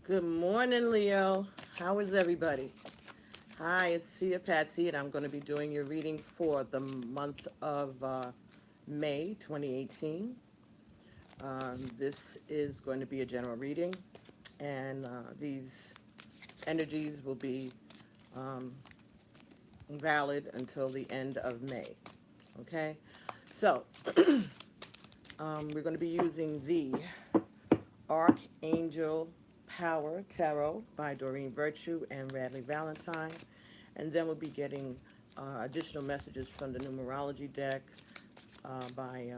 Good morning, Leo. How is everybody? Hi, it's Sia Patsy, and I'm going to be doing your reading for the month of May 2018. This is going to be a general reading, and these energies will be um, valid until the end of May. Okay? So, we're going to be using the Archangel Power Tarot by Doreen Virtue and Radley Valentine. And then we'll be getting additional messages from the numerology deck by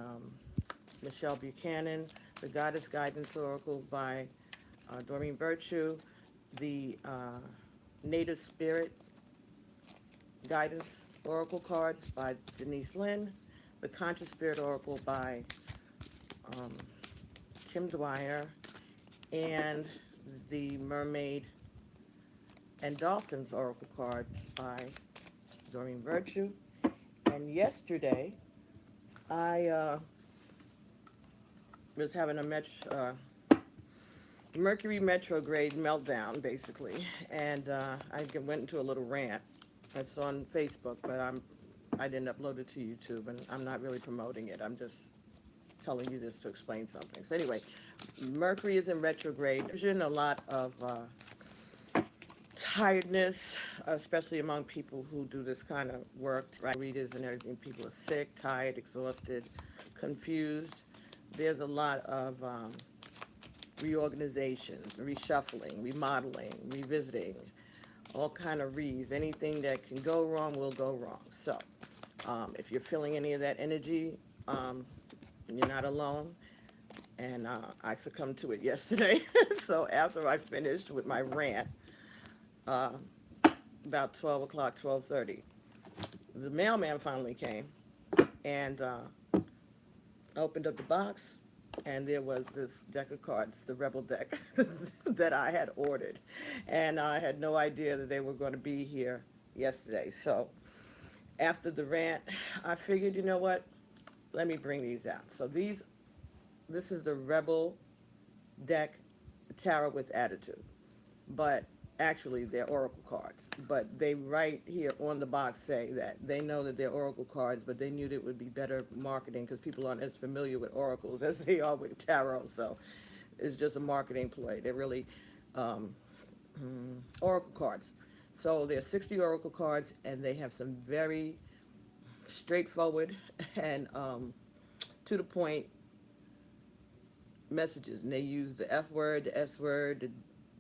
Michelle Buchanan, the Goddess Guidance Oracle by Doreen Virtue, the Native Spirit Guidance Oracle cards by Denise Lynn, the Conscious Spirit Oracle by um, Kim Dwyer, and the Mermaid and Dolphins Oracle cards by Doreen Virtue. And yesterday, I was having a Mercury retrograde meltdown, basically, and I went into a little rant. It's on Facebook, but I didn't upload it to YouTube, and I'm not really promoting it. I'm just telling you this to explain something. So anyway, Mercury is in retrograde. There's a lot of tiredness, especially among people who do this kind of work, right? Readers and everything. People are sick, tired, exhausted, confused. There's a lot of reorganizations, reshuffling, remodeling, revisiting, all kind of re's. Anything that can go wrong will go wrong. So if you're feeling any of that energy, um, you're not alone. And I succumbed to it yesterday. So after I finished with my rant, uh, about 12 o'clock, 12:30, the mailman finally came and opened up the box, and there was this deck of cards, the Rebel deck, that I had ordered. And I had no idea that they were going to be here yesterday. So after the rant, I figured, you know what? Let me bring these out. So this is the Rebel deck Tarot with Attitude. But actually they're oracle cards. But they right here on the box say that they know that they're oracle cards, but they knew that it would be better marketing because people aren't as familiar with oracles as they are with tarot. So it's just a marketing ploy. They're really um, oracle cards. So there are 60 oracle cards, and they have some very straightforward and to the point messages. And they use the F word, the S word, the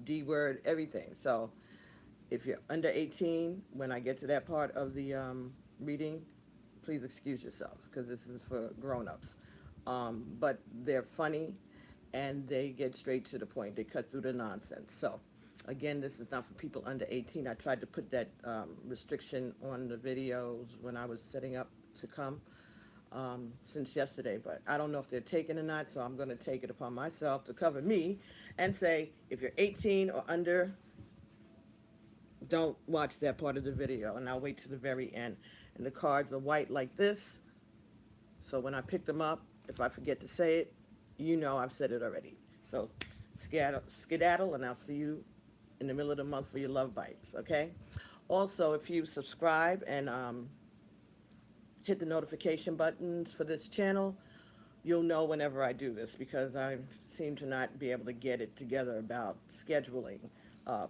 D word, everything. So if you're under 18, when I get to that part of the reading, please excuse yourself because this is for grown-ups. But they're funny and they get straight to the point. They cut through the nonsense. So again, this is not for people under 18. I tried to put that restriction on the videos when I was setting up to come since yesterday, but I don't know if they're taken or not, so I'm going to take it upon myself to cover me and say if you're 18 or under, don't watch that part of the video, and I'll wait to the very end. And the cards are white like this, so when I pick them up, if I forget to say it, you know I've said it already. So skedaddle, and I'll see you in the middle of the month for your love bites, okay? Also, if you subscribe and hit the notification buttons for this channel, you'll know whenever I do this because I seem to not be able to get it together about scheduling uh,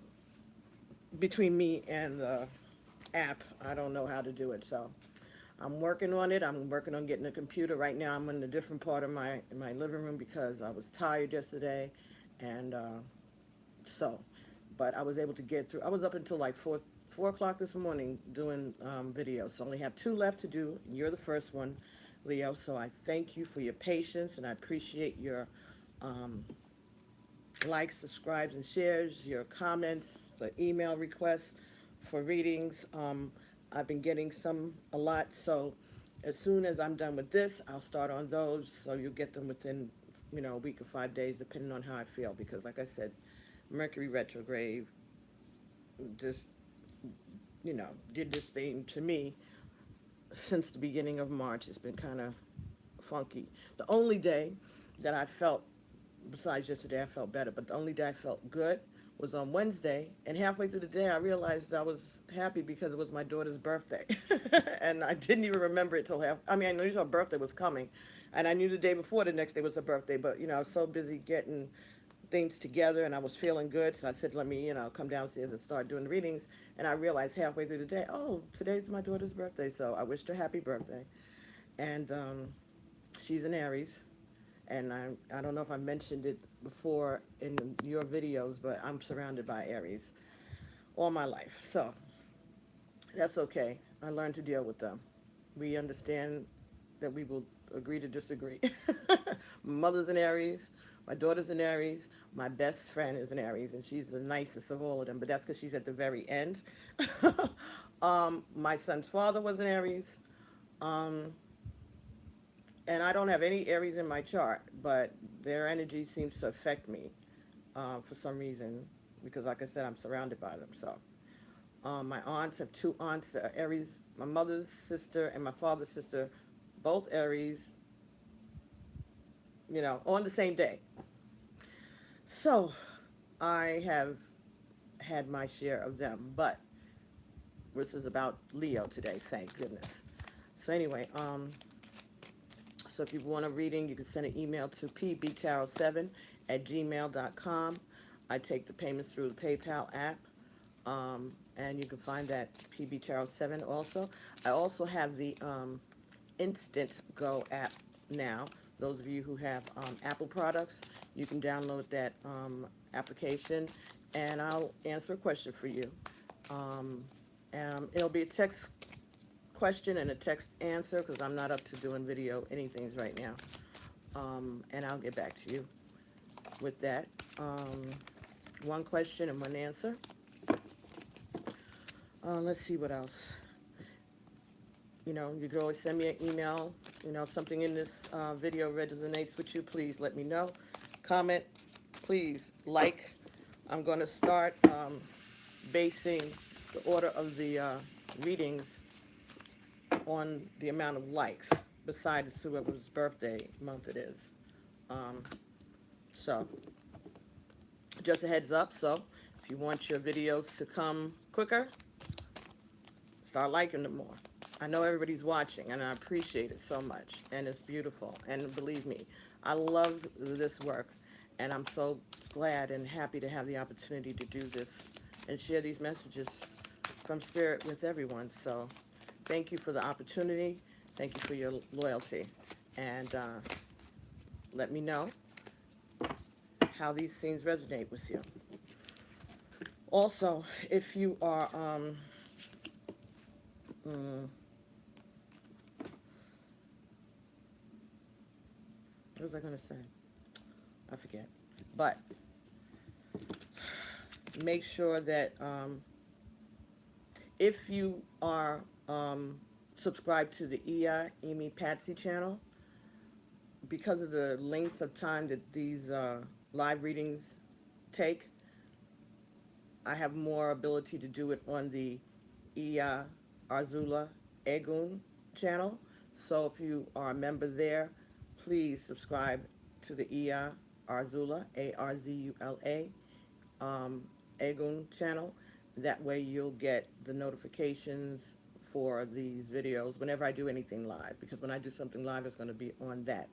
between me and the app. I don't know how to do it, so I'm working on it. I'm working on getting a computer. Right now I'm in a different part of my living room because I was tired yesterday, and so, but I was able to get through. I was up until like 4 o'clock this morning doing videos, so I only have two left to do. You're the first one, Leo, so I thank you for your patience, and I appreciate your um, likes, subscribes, and shares, your comments, the email requests for readings. I've been getting a lot, so as soon as I'm done with this, I'll start on those, so you'll get them within, a week or 5 days, depending on how I feel, because like I said, Mercury retrograde just, did this thing to me since the beginning of March. It's been kind of funky. The only day that I felt besides yesterday, I felt better. But the only day I felt good was on Wednesday. And halfway through the day, I realized I was happy because it was my daughter's birthday. And I didn't even remember it till I mean, I knew her birthday was coming. And I knew the day before the next day was her birthday. But, I was so busy getting things together and I was feeling good. So I said, let me, come downstairs and start doing the readings. And I realized halfway through the day, oh, today's my daughter's birthday. So I wished her happy birthday. And she's an Aries. And I don't know if I mentioned it before in your videos, but I'm surrounded by Aries all my life. So that's okay. I learned to deal with them. We understand that we will agree to disagree. My mother's an Aries. My daughter's an Aries. My best friend is an Aries, and she's the nicest of all of them, but that's because she's at the very end. My son's father was an Aries. Um, and I don't have any Aries in my chart, but their energy seems to affect me for some reason, because like I said, I'm surrounded by them. So my aunts have two aunts that are Aries, my mother's sister and my father's sister, both Aries, on the same day. So I have had my share of them, but this is about Leo today, thank goodness. So anyway, so if you want a reading, you can send an email to pbtarot7@gmail.com. I take the payments through the PayPal app, and you can find that pbtarot7 also. I also have the Instant Go app now. Those of you who have Apple products, you can download that application, and I'll answer a question for you. It'll be a text question and a text answer because I'm not up to doing video anythings right now. And I'll get back to you with that. One question and one answer. Let's see what else. You can always send me an email. If something in this video resonates with you, please let me know. Comment, please like. I'm going to start basing the order of the readings on the amount of likes, besides whoever's birthday month it is. So, just a heads up. So, if you want your videos to come quicker, start liking them more. I know everybody's watching, and I appreciate it so much, and it's beautiful. And believe me, I love this work, and I'm so glad and happy to have the opportunity to do this and share these messages from Spirit with everyone. So thank you for the opportunity. Thank you for your loyalty. And let me know how these things resonate with you. Also, if you are... what was I going to say? I forget. But make sure that if you are subscribed to the Iya Amy Patsy channel, because of the length of time that these live readings take, I have more ability to do it on the Iya Arzula Egun channel. So if you are a member there, please subscribe to the Iya Arzula, Arzula, Egun channel. That way you'll get the notifications for these videos whenever I do anything live, because when I do something live, it's going to be on that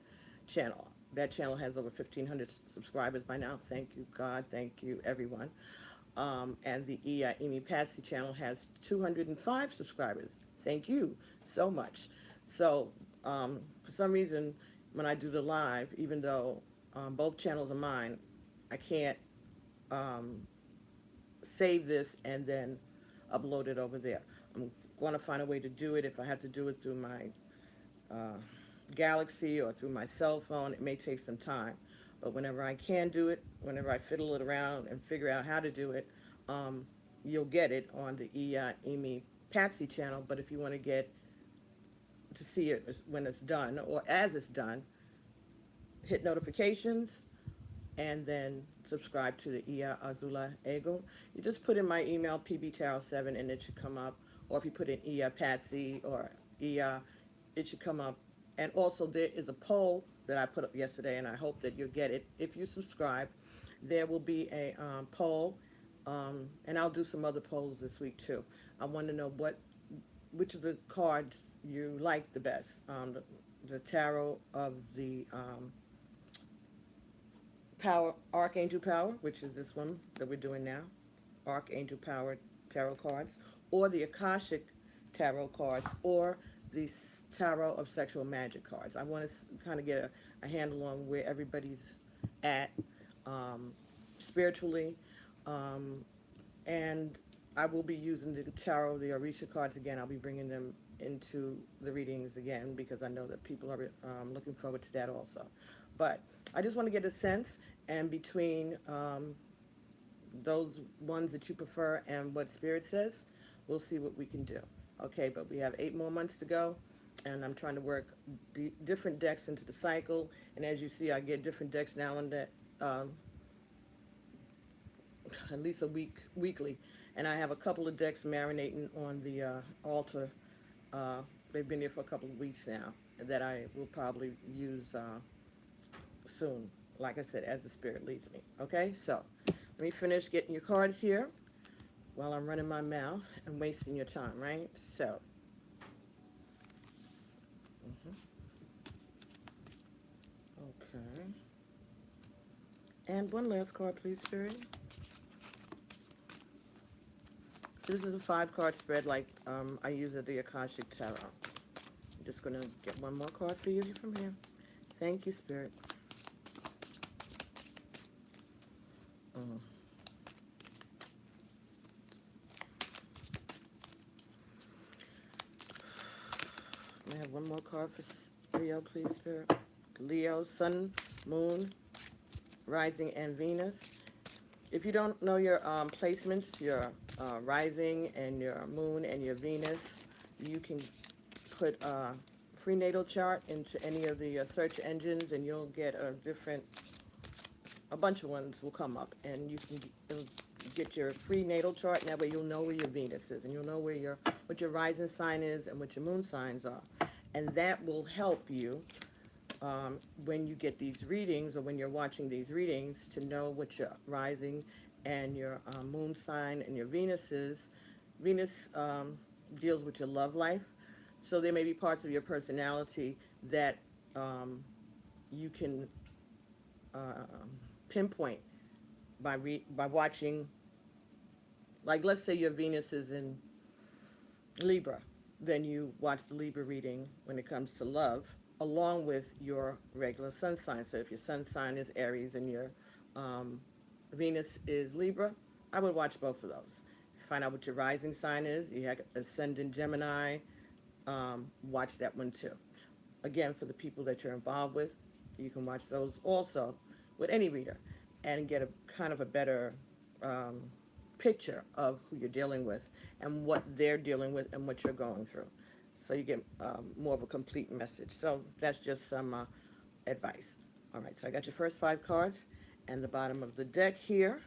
channel. That channel has over 1,500 subscribers by now. Thank you, God. Thank you, everyone. And the Iya Amy Patsy channel has 205 subscribers. Thank you so much. So for some reason, when I do the live, even though both channels are mine, I can't save this and then upload it over there. I'm going to find a way to do it. If I have to do it through my Galaxy or through my cell phone, it may take some time. But whenever I can do it, whenever I fiddle it around and figure out how to do it, you'll get it on the Iya Amy Patsy channel. But if you want to get to see it when it's done or as it's done, hit notifications and then subscribe to the Iya Arzula Egun. You just put in my email, pbtarot7, and it should come up. Or if you put in Iya Patsy or Iya, it should come up. And also there is a poll that I put up yesterday, and I hope that you'll get it. If you subscribe, there will be a poll, and I'll do some other polls this week too. I want to know which of the cards you like the best. The tarot of the power, Archangel Power, which is this one that we're doing now, Archangel Power tarot cards, or the Akashic tarot cards, or the Tarot of Sexual Magic cards. I want to kind of get a handle on where everybody's at spiritually, and I will be using the tarot, the Orisha cards again. I'll be bringing them into the readings again because I know that people are looking forward to that also. But I just want to get a sense, and between those ones that you prefer and what Spirit says, we'll see what we can do. Okay, but we have 8 more months to go, and I'm trying to work different decks into the cycle. And as you see, I get different decks now and that, at least a weekly. And I have a couple of decks marinating on the altar. They've been there for a couple of weeks now that I will probably use soon, like I said, as the Spirit leads me. Okay, so let me finish getting your cards here while I'm running my mouth and wasting your time, right? So, okay. And one last card, please, Spirit. So this is a 5-card spread like I use at the Akashic Tarot. I'm just going to get one more card for you from here. Thank you, Spirit. I have one more card for Leo, please, Spirit. Leo, Sun, Moon, Rising, and Venus. If you don't know your placements, your Rising and your Moon and your Venus, you can put a free natal chart into any of the search engines, and you'll get a bunch of ones will come up, and you can get your free natal chart, and that way you'll know where your Venus is, and you'll know where what your rising sign is and what your moon signs are. And that will help you when you get these readings, or when you're watching these readings, to know what your rising and your moon sign and your Venus is. Venus deals with your love life, so there may be parts of your personality that you can pinpoint by watching. Like, let's say your Venus is in Libra, then you watch the Libra reading when it comes to love, along with your regular sun sign. So if your sun sign is Aries and your Venus is Libra, I would watch both of those. Find out what your rising sign is. You have Ascendant Gemini, watch that one too. Again, for the people that you're involved with, you can watch those also with any reader and get a kind of a better picture of who you're dealing with and what they're dealing with and what you're going through. So you get more of a complete message. So that's just some advice. All right, so I got your first 5 cards, and the bottom of the deck here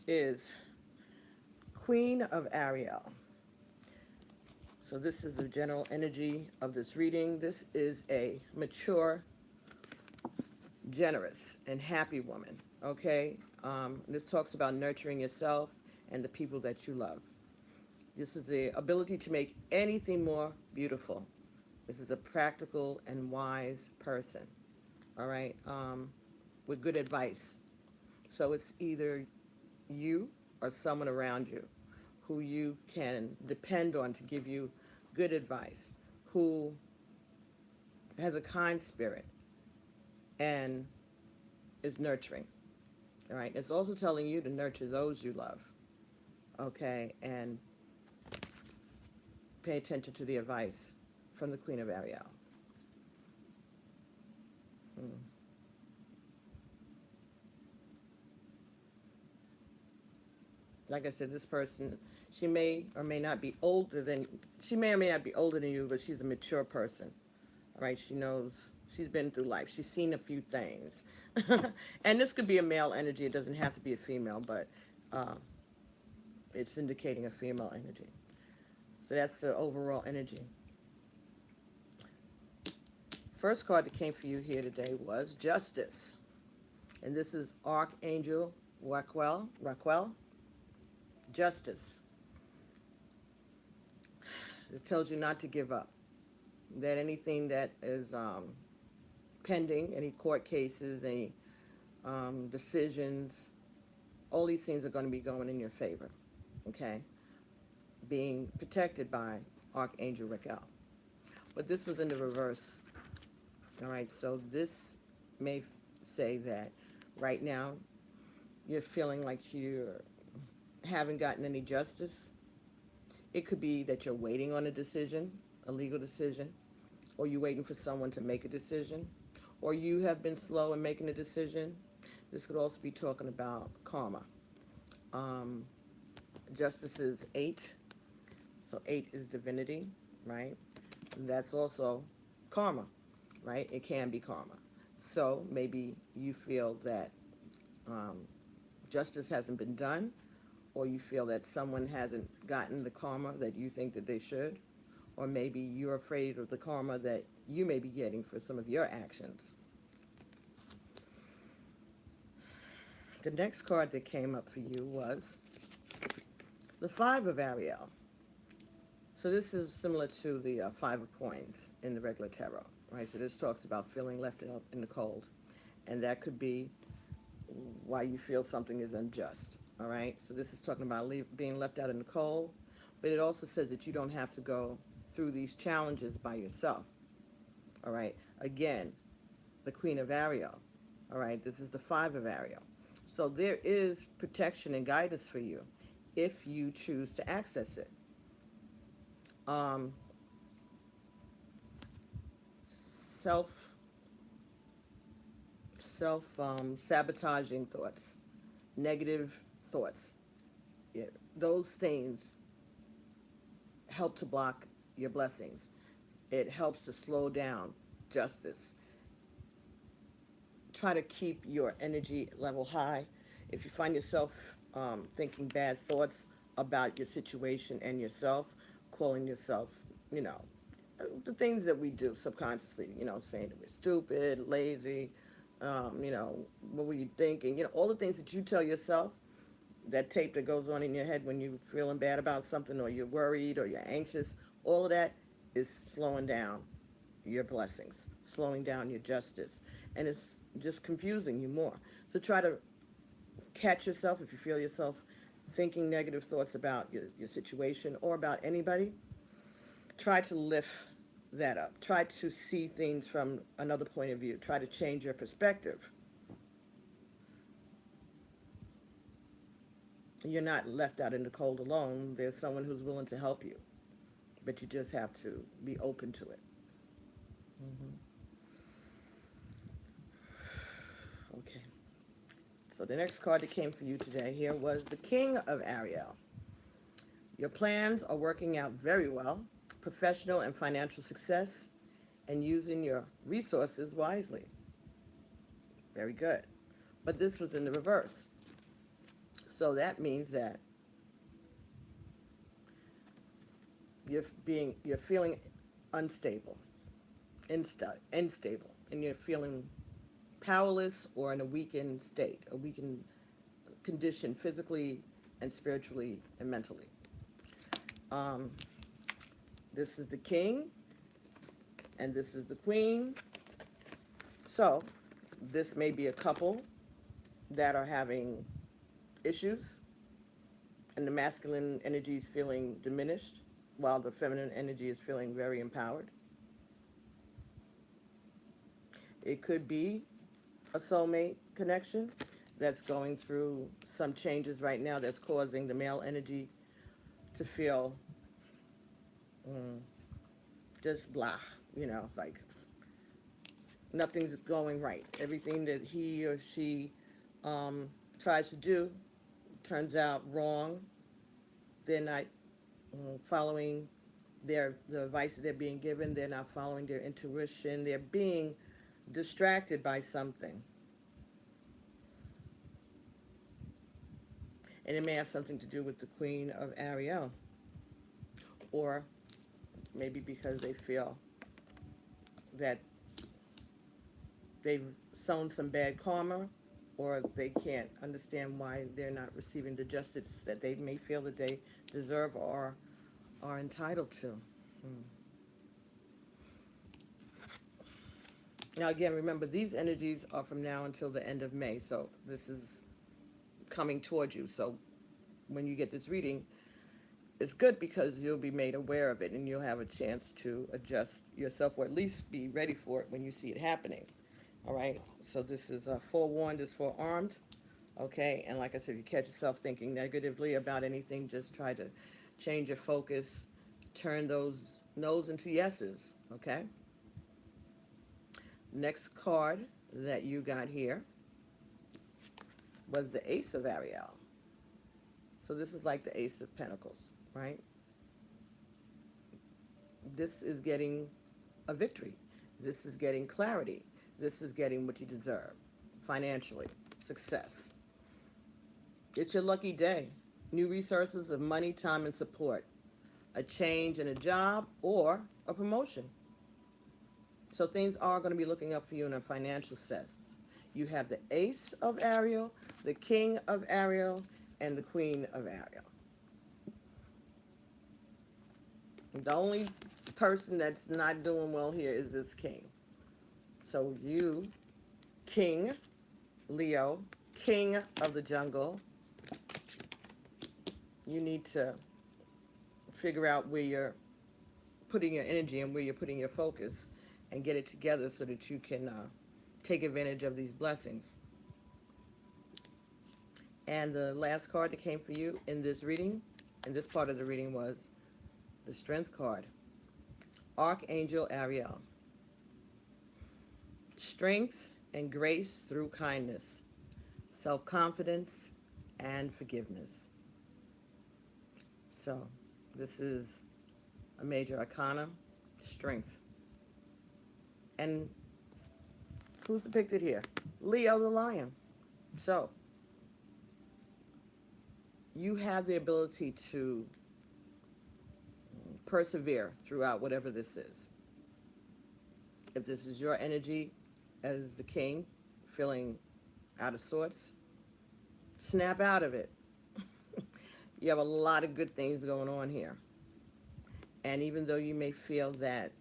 is Queen of Ariel. So this is the general energy of this reading. This is a mature, generous, and happy woman, okay? This talks about nurturing yourself and the people that you love. This is the ability to make anything more beautiful. This is a practical and wise person, all right, with good advice. So it's either you or someone around you who you can depend on to give you good advice, who has a kind spirit and is nurturing. All right. It's also telling you to nurture those you love. Okay. And pay attention to the advice from the Queen of Ariel. Like I said, this person, she may or may not be older than you, but she's a mature person. All right. She knows. She's been through life. She's seen a few things. And this could be a male energy. It doesn't have to be a female, but it's indicating a female energy. So that's the overall energy. First card that came for you here today was Justice. And this is Archangel Raquel, Justice. It tells you not to give up. That anything that is pending, any court cases, any decisions, all these things are going to be going in your favor. Okay? Being protected by Archangel Raquel. But this was in the reverse. All right, so this may say that right now you're feeling like you haven't gotten any justice. It could be that you're waiting on a decision, a legal decision, or you're waiting for someone to make a decision, or you have been slow in making a decision. This could also be talking about karma. Justice is 8, so 8 is divinity, right? And that's also karma, right? It can be karma. So maybe you feel that justice hasn't been done, or you feel that someone hasn't gotten the karma that you think that they should, or maybe you're afraid of the karma that you may be getting for some of your actions. The next card that came up for you was the Five of Ariel. So this is similar to the Five of Coins in the regular tarot, right? So this talks about feeling left out in the cold, and that could be why you feel something is unjust, all right? So this is talking about being left out in the cold, but it also says that you don't have to go through these challenges by yourself, all right? Again, the Queen of Ariel, all right? This is the Five of Ariel. So there is protection and guidance for you if you choose to access it. Sabotaging thoughts, negative thoughts, yeah, those things help to block your blessings. It helps to slow down justice. Try to keep your energy level high. If you find yourself thinking bad thoughts about your situation and yourself, calling yourself, you know, the things that we do subconsciously, you know, saying that we're stupid, lazy, you know, what were you thinking? You know, all the things that you tell yourself, that tape that goes on in your head when you're feeling bad about something or you're worried or you're anxious, all of that is slowing down your blessings, slowing down your justice. And it's just confusing you more. So try to catch yourself if you feel yourself thinking negative thoughts about your situation or about anybody. Try to lift that up. Try to see things from another point of view. Try to change your perspective. You're not left out in the cold alone. There's someone who's willing to help you, but you just have to be open to it. Mm-hmm. Okay. So the next card that came for you today here was the King of Ariel. Your plans are working out very well. Professional and financial success, and using your resources wisely. Very good. But this was in the reverse. So that means that you're feeling unstable, unstable, and you're feeling powerless or in a weakened state, a weakened condition physically and spiritually and mentally. This is the King, and this is the Queen. So this may be a couple that are having issues, and the masculine energy is feeling diminished, while the feminine energy is feeling very empowered. It could be a soulmate connection that's going through some changes right now that's causing the male energy to feel just blah, you know, like nothing's going right. Everything that he or she tries to do turns out wrong. They're not following the advice that they're being given. They're not following their intuition. They're being distracted by something. And it may have something to do with the Queen of Ariel. Or maybe because they feel that they've sown some bad karma, or they can't understand why they're not receiving the justice that they may feel that they deserve or are entitled to. Hmm. Now, again, remember, these energies are from now until the end of May, so this is coming towards you. So when you get this reading, it's good because you'll be made aware of it and you'll have a chance to adjust yourself, or at least be ready for it when you see it happening. All right, so this is forewarned is forearmed. Okay, and like I said, if you catch yourself thinking negatively about anything, just try to change your focus, turn those no's into yeses. Okay, next card that you got here was the Ace of Ariel. So this is like the Ace of Pentacles, right? This is getting a victory. This is getting clarity. This is getting what you deserve financially, success. It's your lucky day. New resources of money, time, and support. A change in a job or a promotion. So things are going to be looking up for you in a financial sense. You have the Ace of Ariel, the King of Ariel, and the Queen of Ariel. The only person that's not doing well here is this King. So you, King, Leo, King of the jungle, you need to figure out where you're putting your energy and where you're putting your focus and get it together so that you can take advantage of these blessings. And the last card that came for you in this reading, in this part of the reading, was the Strength card. Archangel Ariel. Strength and grace through kindness, self-confidence, and forgiveness. So this is a major arcana, strength. And who's depicted here? Leo the Lion. So you have the ability to persevere throughout whatever this is. If this is your energy as the king, feeling out of sorts, snap out of it. You have a lot of good things going on here. And even though you may feel that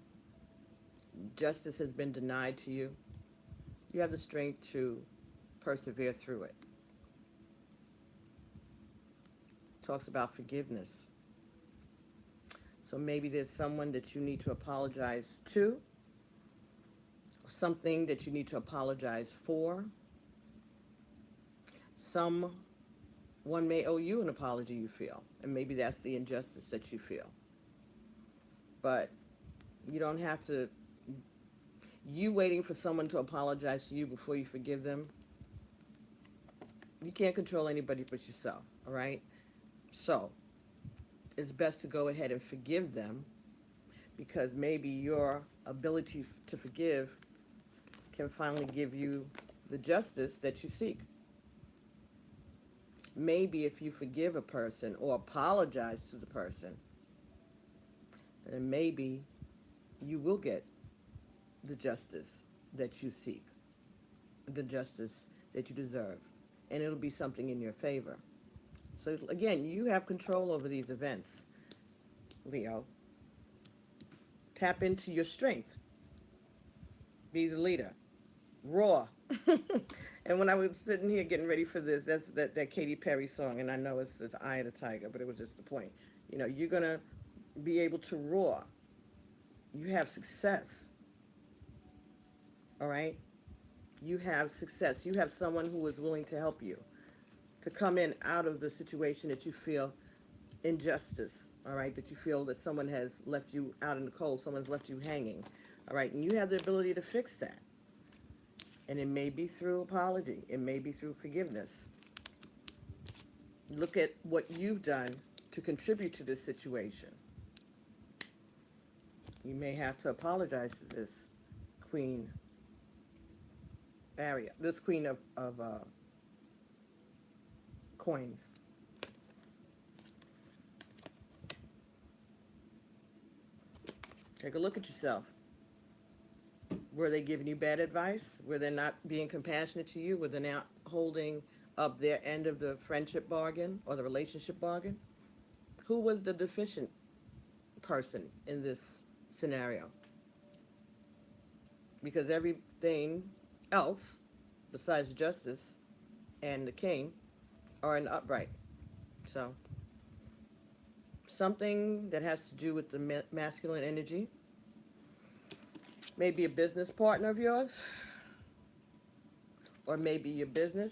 justice has been denied to you, you have the strength to persevere through it. Talks about forgiveness. So maybe there's someone that you need to apologize to, or something that you need to apologize for. Someone may owe you an apology, you feel, and maybe that's the injustice that you feel. But you don't have to, you waiting for someone to apologize to you before you forgive them, you can't control anybody but yourself, all right? So it's best to go ahead and forgive them, because maybe your ability to forgive can finally give you the justice that you seek. Maybe if you forgive a person or apologize to the person, then maybe you will get the justice that you seek, the justice that you deserve, and it'll be something in your favor. So again, you have control over these events, Leo. Tap into your strength. Be the leader. Roar. And when I was sitting here getting ready for this, that's that Katy Perry song, and I know it's Eye of the Tiger, but it was just the point. You know, you're going to be able to roar. You have success. All right? You have success. You have someone who is willing to help you to come in out of the situation that you feel injustice, all right, that you feel that someone has left you out in the cold, someone's left you hanging, all right, and you have the ability to fix that. And it may be through apology. It may be through forgiveness. Look at what you've done to contribute to this situation. You may have to apologize to this Queen Ariel, this Queen of coins. Take a look at yourself. Were they giving you bad advice? Were they not being compassionate to you? Were they not holding up their end of the friendship bargain or the relationship bargain? Who was the deficient person in this scenario? Because everything else, besides justice and the king, are in upright. So, something that has to do with the masculine energy, maybe a business partner of yours, or maybe your business.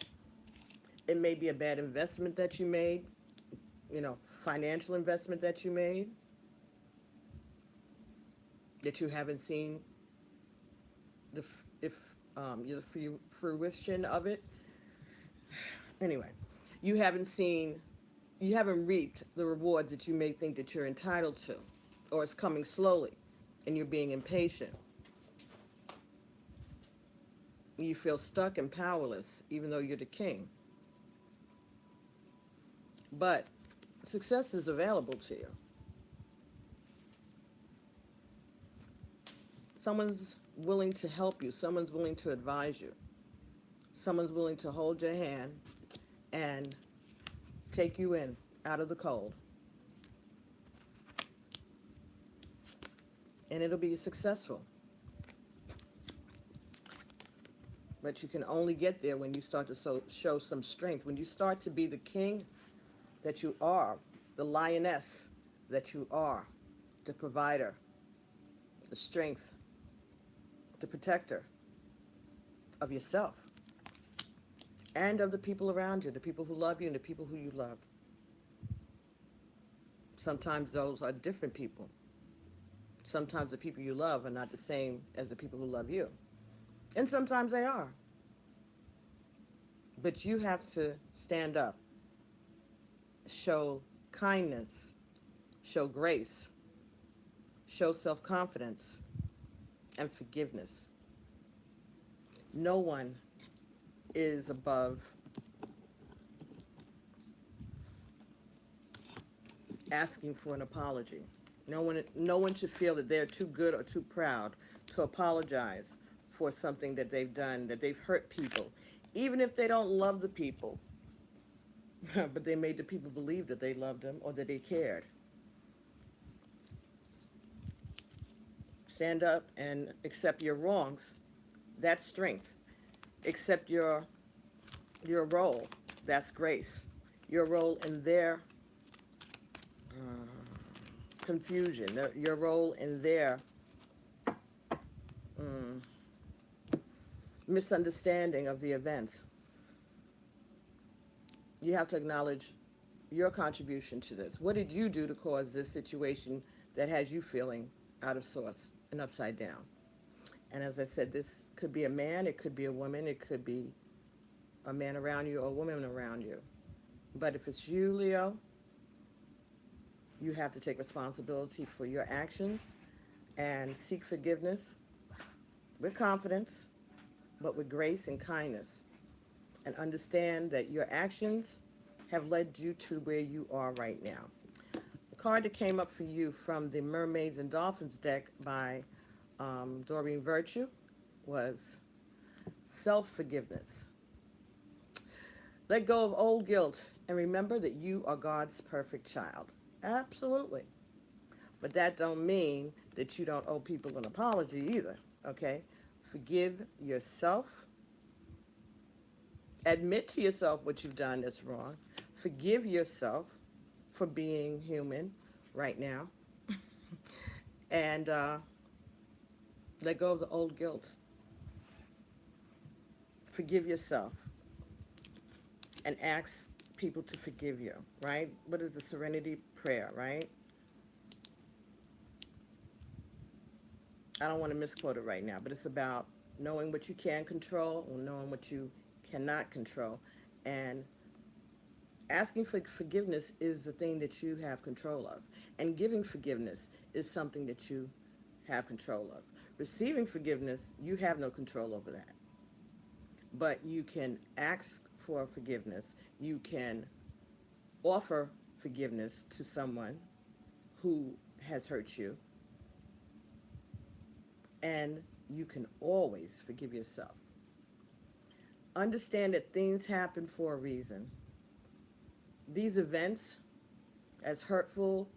It may be a bad investment that you made, financial investment that you made that you haven't seen the if the fruition of it. Anyway, you haven't seen, you haven't reaped the rewards that you may think that you're entitled to, or it's coming slowly, and you're being impatient. You feel stuck and powerless, even though you're the king. But success is available to you. Someone's willing to help you. Someone's willing to advise you. Someone's willing to hold your hand and take you in out of the cold. And it'll be successful. But you can only get there when you start to show some strength. When you start to be the king that you are, the lioness that you are, the provider, the strength, the protector of yourself and of the people around you, the people who love you and the people who you love. Sometimes those are different people. Sometimes the people you love are not the same as the people who love you. And sometimes they are. But you have to stand up, show kindness, show grace, show self-confidence, and forgiveness. No one is above asking for an apology. No one should feel that they're too good or too proud to apologize for something that they've done, that they've hurt people, even if they don't love the people. But they made the people believe that they loved them or that they cared. Stand up and accept your wrongs. That's strength. Accept your role. That's grace. Your role in their confusion. Your role in their misunderstanding of the events. You have to acknowledge your contribution to this. What did you do to cause this situation that has you feeling out of sorts and upside down? And as I said, this could be a man, it could be a woman, it could be a man around you or a woman around you. But if it's you, Leo, you have to take responsibility for your actions and seek forgiveness with confidence, but with grace and kindness. And understand that your actions have led you to where you are right now. The card that came up for you from the Mermaids and Dolphins deck by Doreen Virtue was self-forgiveness. Let go of old guilt and remember that you are God's perfect child. Absolutely. But that don't mean that you don't owe people an apology either, okay? Forgive yourself. Admit to yourself what you've done that's wrong. Forgive yourself for being human right now. And let go of the old guilt. Forgive yourself. And ask people to forgive you, right? What is the serenity prayer, right? I don't want to misquote it right now, but it's about knowing what you can control and knowing what you cannot control. And asking for forgiveness is the thing that you have control of. And giving forgiveness is something that you have control of. Receiving forgiveness, you have no control over that. But you can ask for forgiveness. You can offer forgiveness to someone who has hurt you. And you can always forgive yourself. Understand that things happen for a reason. These events, as hurtful,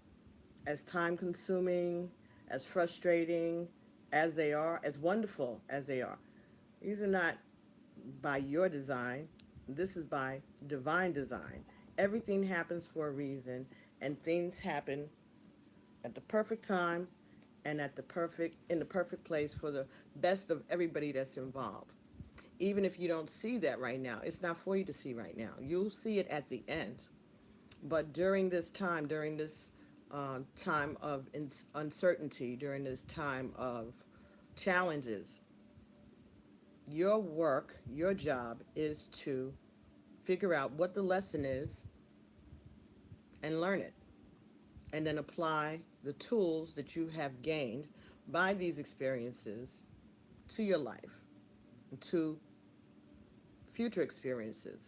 as time consuming, as frustrating as they are, as wonderful as they are, these are not by your design. This is by divine design. Everything happens for a reason, and things happen at the perfect time and at the perfect in the perfect place for the best of everybody that's involved. Even if you don't see that right now, it's not for you to see right now. You'll see it at the end. But during this time of uncertainty, during this time of challenges, your work, your job is to figure out what the lesson is and learn it, and then apply the tools that you have gained by these experiences to your life, to future experiences,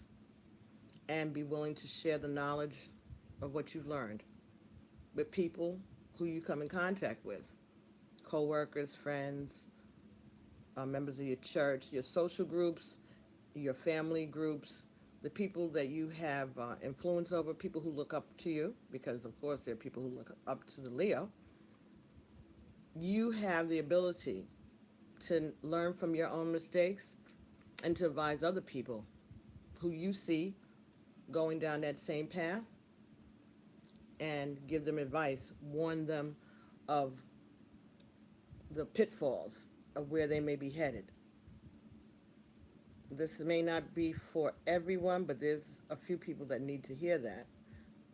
and be willing to share the knowledge of what you've learned with people who you come in contact with, co-workers, friends, members of your church, your social groups, your family groups, the people that you have influence over, people who look up to you, because of course there are people who look up to the Leo. You have the ability to learn from your own mistakes and to advise other people who you see going down that same path and give them advice, warn them of the pitfalls of where they may be headed. This may not be for everyone, but there's a few people that need to hear that.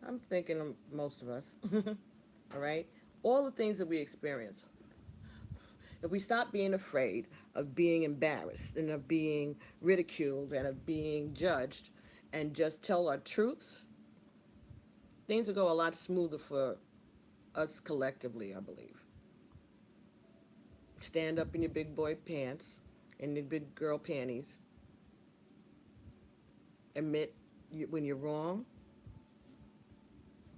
I'm thinking of most of us. All right? All the things that we experience. If we stop being afraid of being embarrassed and of being ridiculed and of being judged and just tell our truths, things will go a lot smoother for us collectively, I believe. Stand up in your big boy pants and your big girl panties. Admit when you're wrong.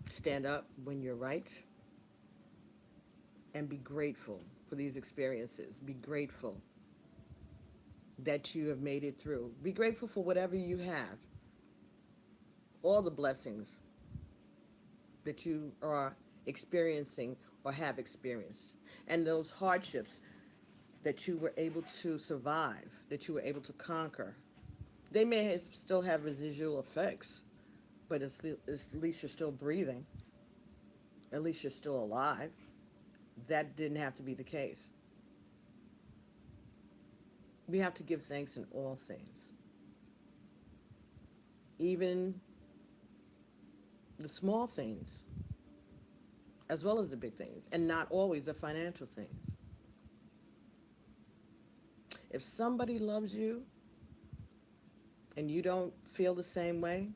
Stand up when you're right. And be grateful for these experiences. Be grateful that you have made it through. Be grateful for whatever you have. All the blessings that you are experiencing or have experienced. And those hardships that you were able to survive, that you were able to conquer. They may still have residual effects, but at least you're still breathing. At least you're still alive. That didn't have to be the case. We have to give thanks in all things, even the small things, as well as the big things, and not always the financial things. If somebody loves you and you don't feel the same way,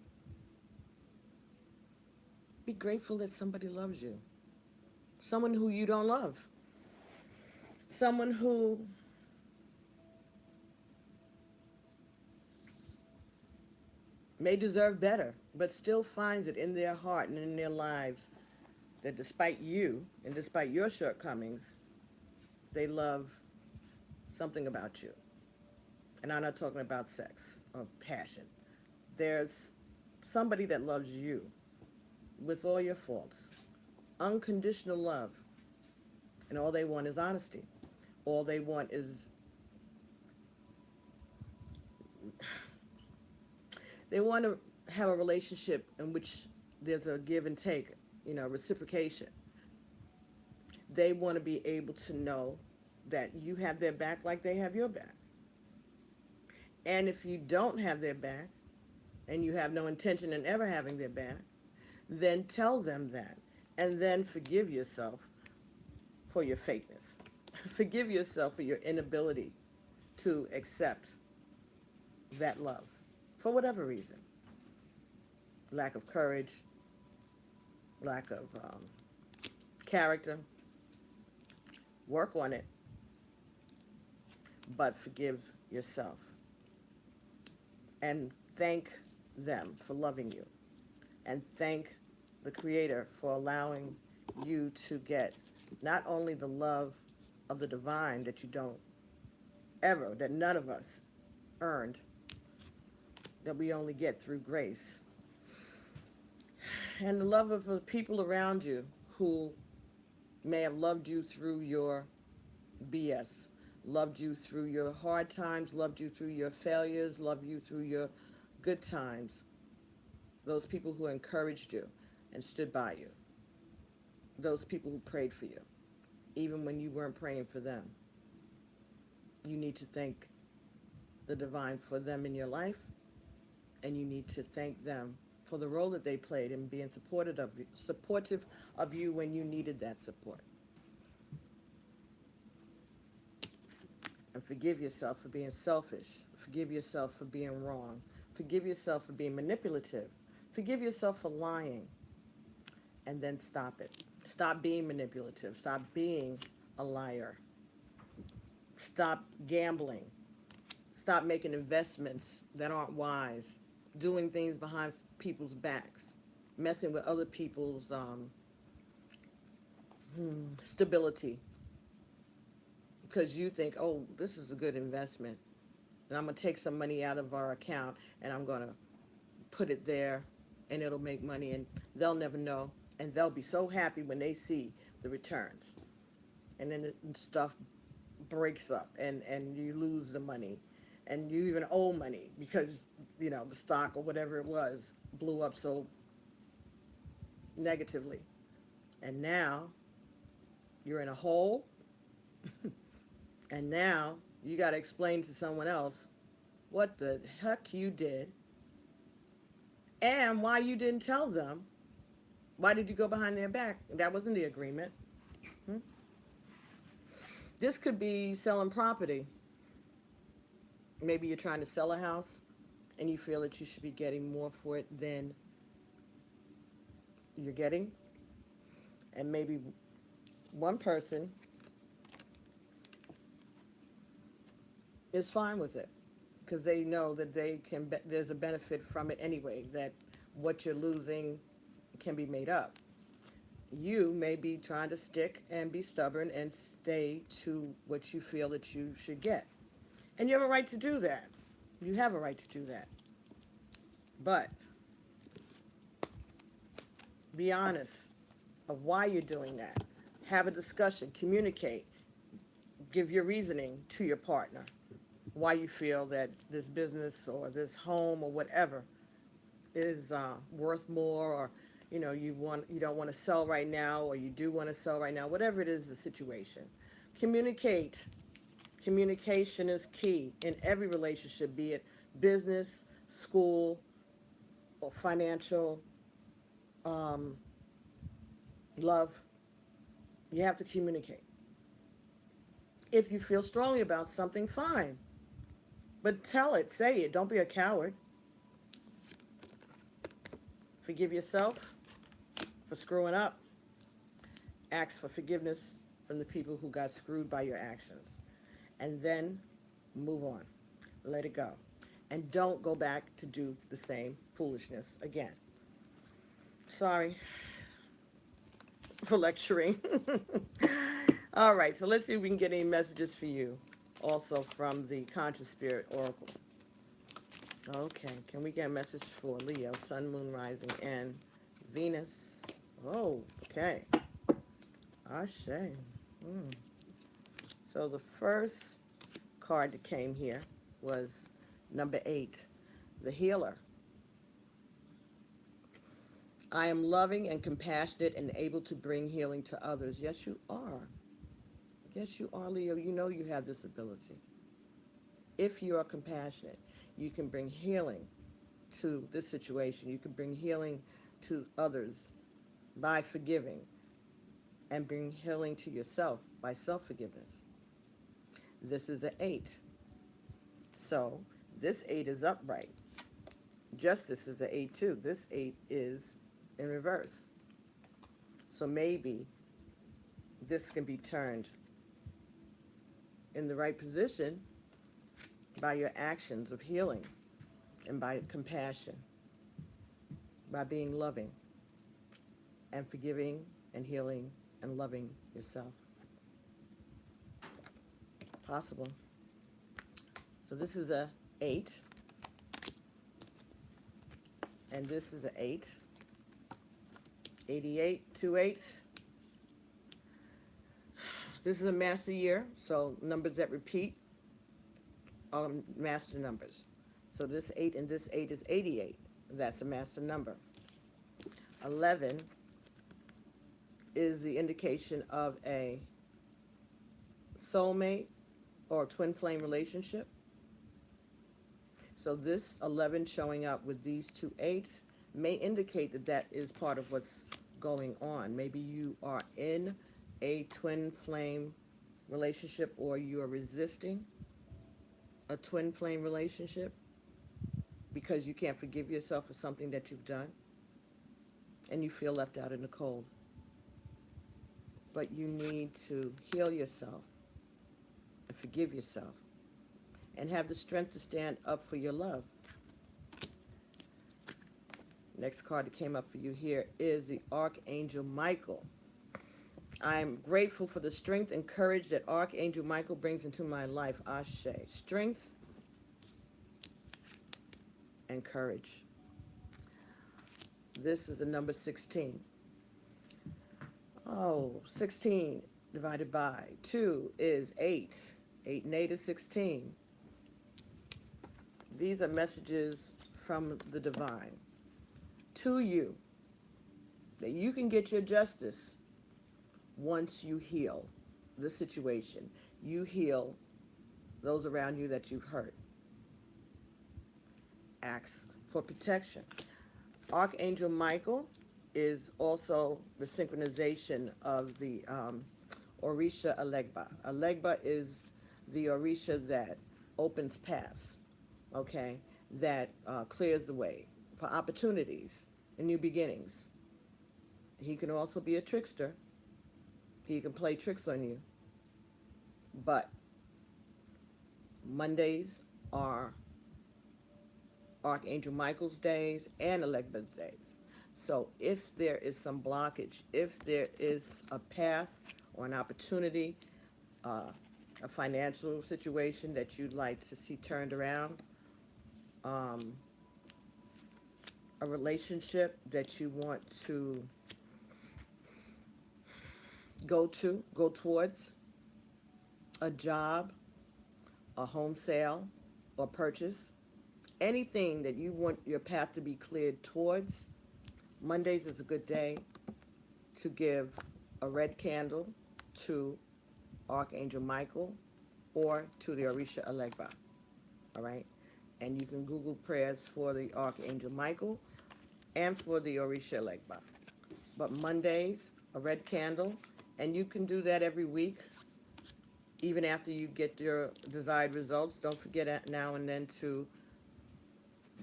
be grateful that somebody loves you. Someone who you don't love. Someone who may deserve better, but still finds it in their heart and in their lives that despite you and despite your shortcomings, they love something about you. And I'm not talking about sex or passion. There's somebody that loves you with all your faults. Unconditional love. And all they want is honesty. All they want is they want to have a relationship in which there's a give and take, reciprocation. They want to be able to know that you have their back like they have your back. And if you don't have their back, and you have no intention in ever having their back, then tell them that. And then forgive yourself for your fakeness. Forgive yourself for your inability to accept that love for whatever reason. Lack of courage, lack of character. Work on it, but forgive yourself. And thank them for loving you. And thank the Creator for allowing you to get not only the love of the divine that you don't ever, that none of us earned, that we only get through grace. And the love of the people around you who may have loved you through your BS, loved you through your hard times, loved you through your failures, loved you through your good times. Those people who encouraged you and stood by you. Those people who prayed for you, even when you weren't praying for them. You need to thank the divine for them in your life, and you need to thank them for the role that they played in being supportive of you when you needed that support. And forgive yourself for being selfish. Forgive yourself for being wrong. Forgive yourself for being manipulative. Forgive yourself for lying. And then stop it. Stop being manipulative. Stop being a liar. Stop gambling. Stop making investments that aren't wise. Doing things behind people's backs. Messing with other people's stability. Because you think, oh, this is a good investment. And I'm going to take some money out of our account and I'm going to put it there and it'll make money and they'll never know. And they'll be so happy when they see the returns. And then the stuff breaks up and you lose the money. And you even owe money because, you know, the stock or whatever it was blew up so negatively. And now you're in a hole. And now you got to explain to someone else what the heck you did and why you didn't tell them. Why did you go behind their back? That wasn't the agreement. This could be selling property. Maybe you're trying to sell a house and you feel that you should be getting more for it than you're getting. And maybe one person is fine with it because they know that there's a benefit from it anyway, that what you're losing can be made up. You may be trying to stick and be stubborn and stay to what you feel that you should get. And you have a right to do that. You have a right to do that. But be honest of why you're doing that. Have a discussion, communicate, give your reasoning to your partner. Why you feel that this business or this home or whatever is worth more, or you don't want to sell right now, or you do want to sell right now. Whatever it is, the situation. Communicate. Communication is key in every relationship, be it business, school, or financial, love. You have to communicate. If you feel strongly about something, fine. But tell it, say it. Don't be a coward. Forgive yourself for screwing up. Ask for forgiveness from the people who got screwed by your actions. And then move on. Let it go. And don't go back to do the same foolishness again. Sorry for lecturing. All right, so let's see if we can get any messages for you. Also from the Conscious Spirit Oracle. Okay, can we get a message for Leo, Sun, Moon, Rising, and Venus? Oh, okay. Ashe. So the first card that came here was number 8, the Healer. I am loving and compassionate and able to bring healing to others. Yes, you are. Yes, you are, Leo. You know you have this ability. If you are compassionate, you can bring healing to this situation. You can bring healing to others by forgiving, and bring healing to yourself by self-forgiveness. This is an 8. So this 8 is upright. Justice is an 8 too. This 8 is in reverse. So maybe this can be turned in the right position by your actions of healing and by compassion, by being loving and forgiving and healing and loving yourself. Possible. So this is a 8, and this is a 8. 88, 2 8s. This is a master year, so numbers that repeat are master numbers. So this 8 and this 8 is 88. That's a master number. 11 is the indication of a soulmate or twin flame relationship. So this 11 showing up with these two 8s may indicate that that is part of what's going on. Maybe you are in a twin flame relationship, or you are resisting a twin flame relationship because you can't forgive yourself for something that you've done and you feel left out in the cold. But you need to heal yourself and forgive yourself and have the strength to stand up for your love. Next card that came up for you here is the Archangel Michael. I'm grateful for the strength and courage that Archangel Michael brings into my life. Ashe. Strength and courage. This is a number 16. Oh, 16 divided by 2 is 8. 8 and 8 is 16. These are messages from the divine to you that you can get your justice once you heal the situation. You heal those around you that you've hurt. Ask for protection. Archangel Michael is also the synchronization of the Orisha Alegba. Alegba is the Orisha that opens paths, okay, that clears the way for opportunities and new beginnings. He can also be a trickster. He can play tricks on you. But Mondays are Archangel Michael's days and Alegba's days. So if there is some blockage, if there is a path or an opportunity, a financial situation that you'd like to see turned around, a relationship that you want to go towards, a job, a home sale or purchase, anything that you want your path to be cleared towards, Mondays is a good day to give a red candle to Archangel Michael or to the Orisha Alegba, all right? And you can Google prayers for the Archangel Michael and for the Orisha Alegba. But Mondays, a red candle, and you can do that every week, even after you get your desired results. Don't forget now and then to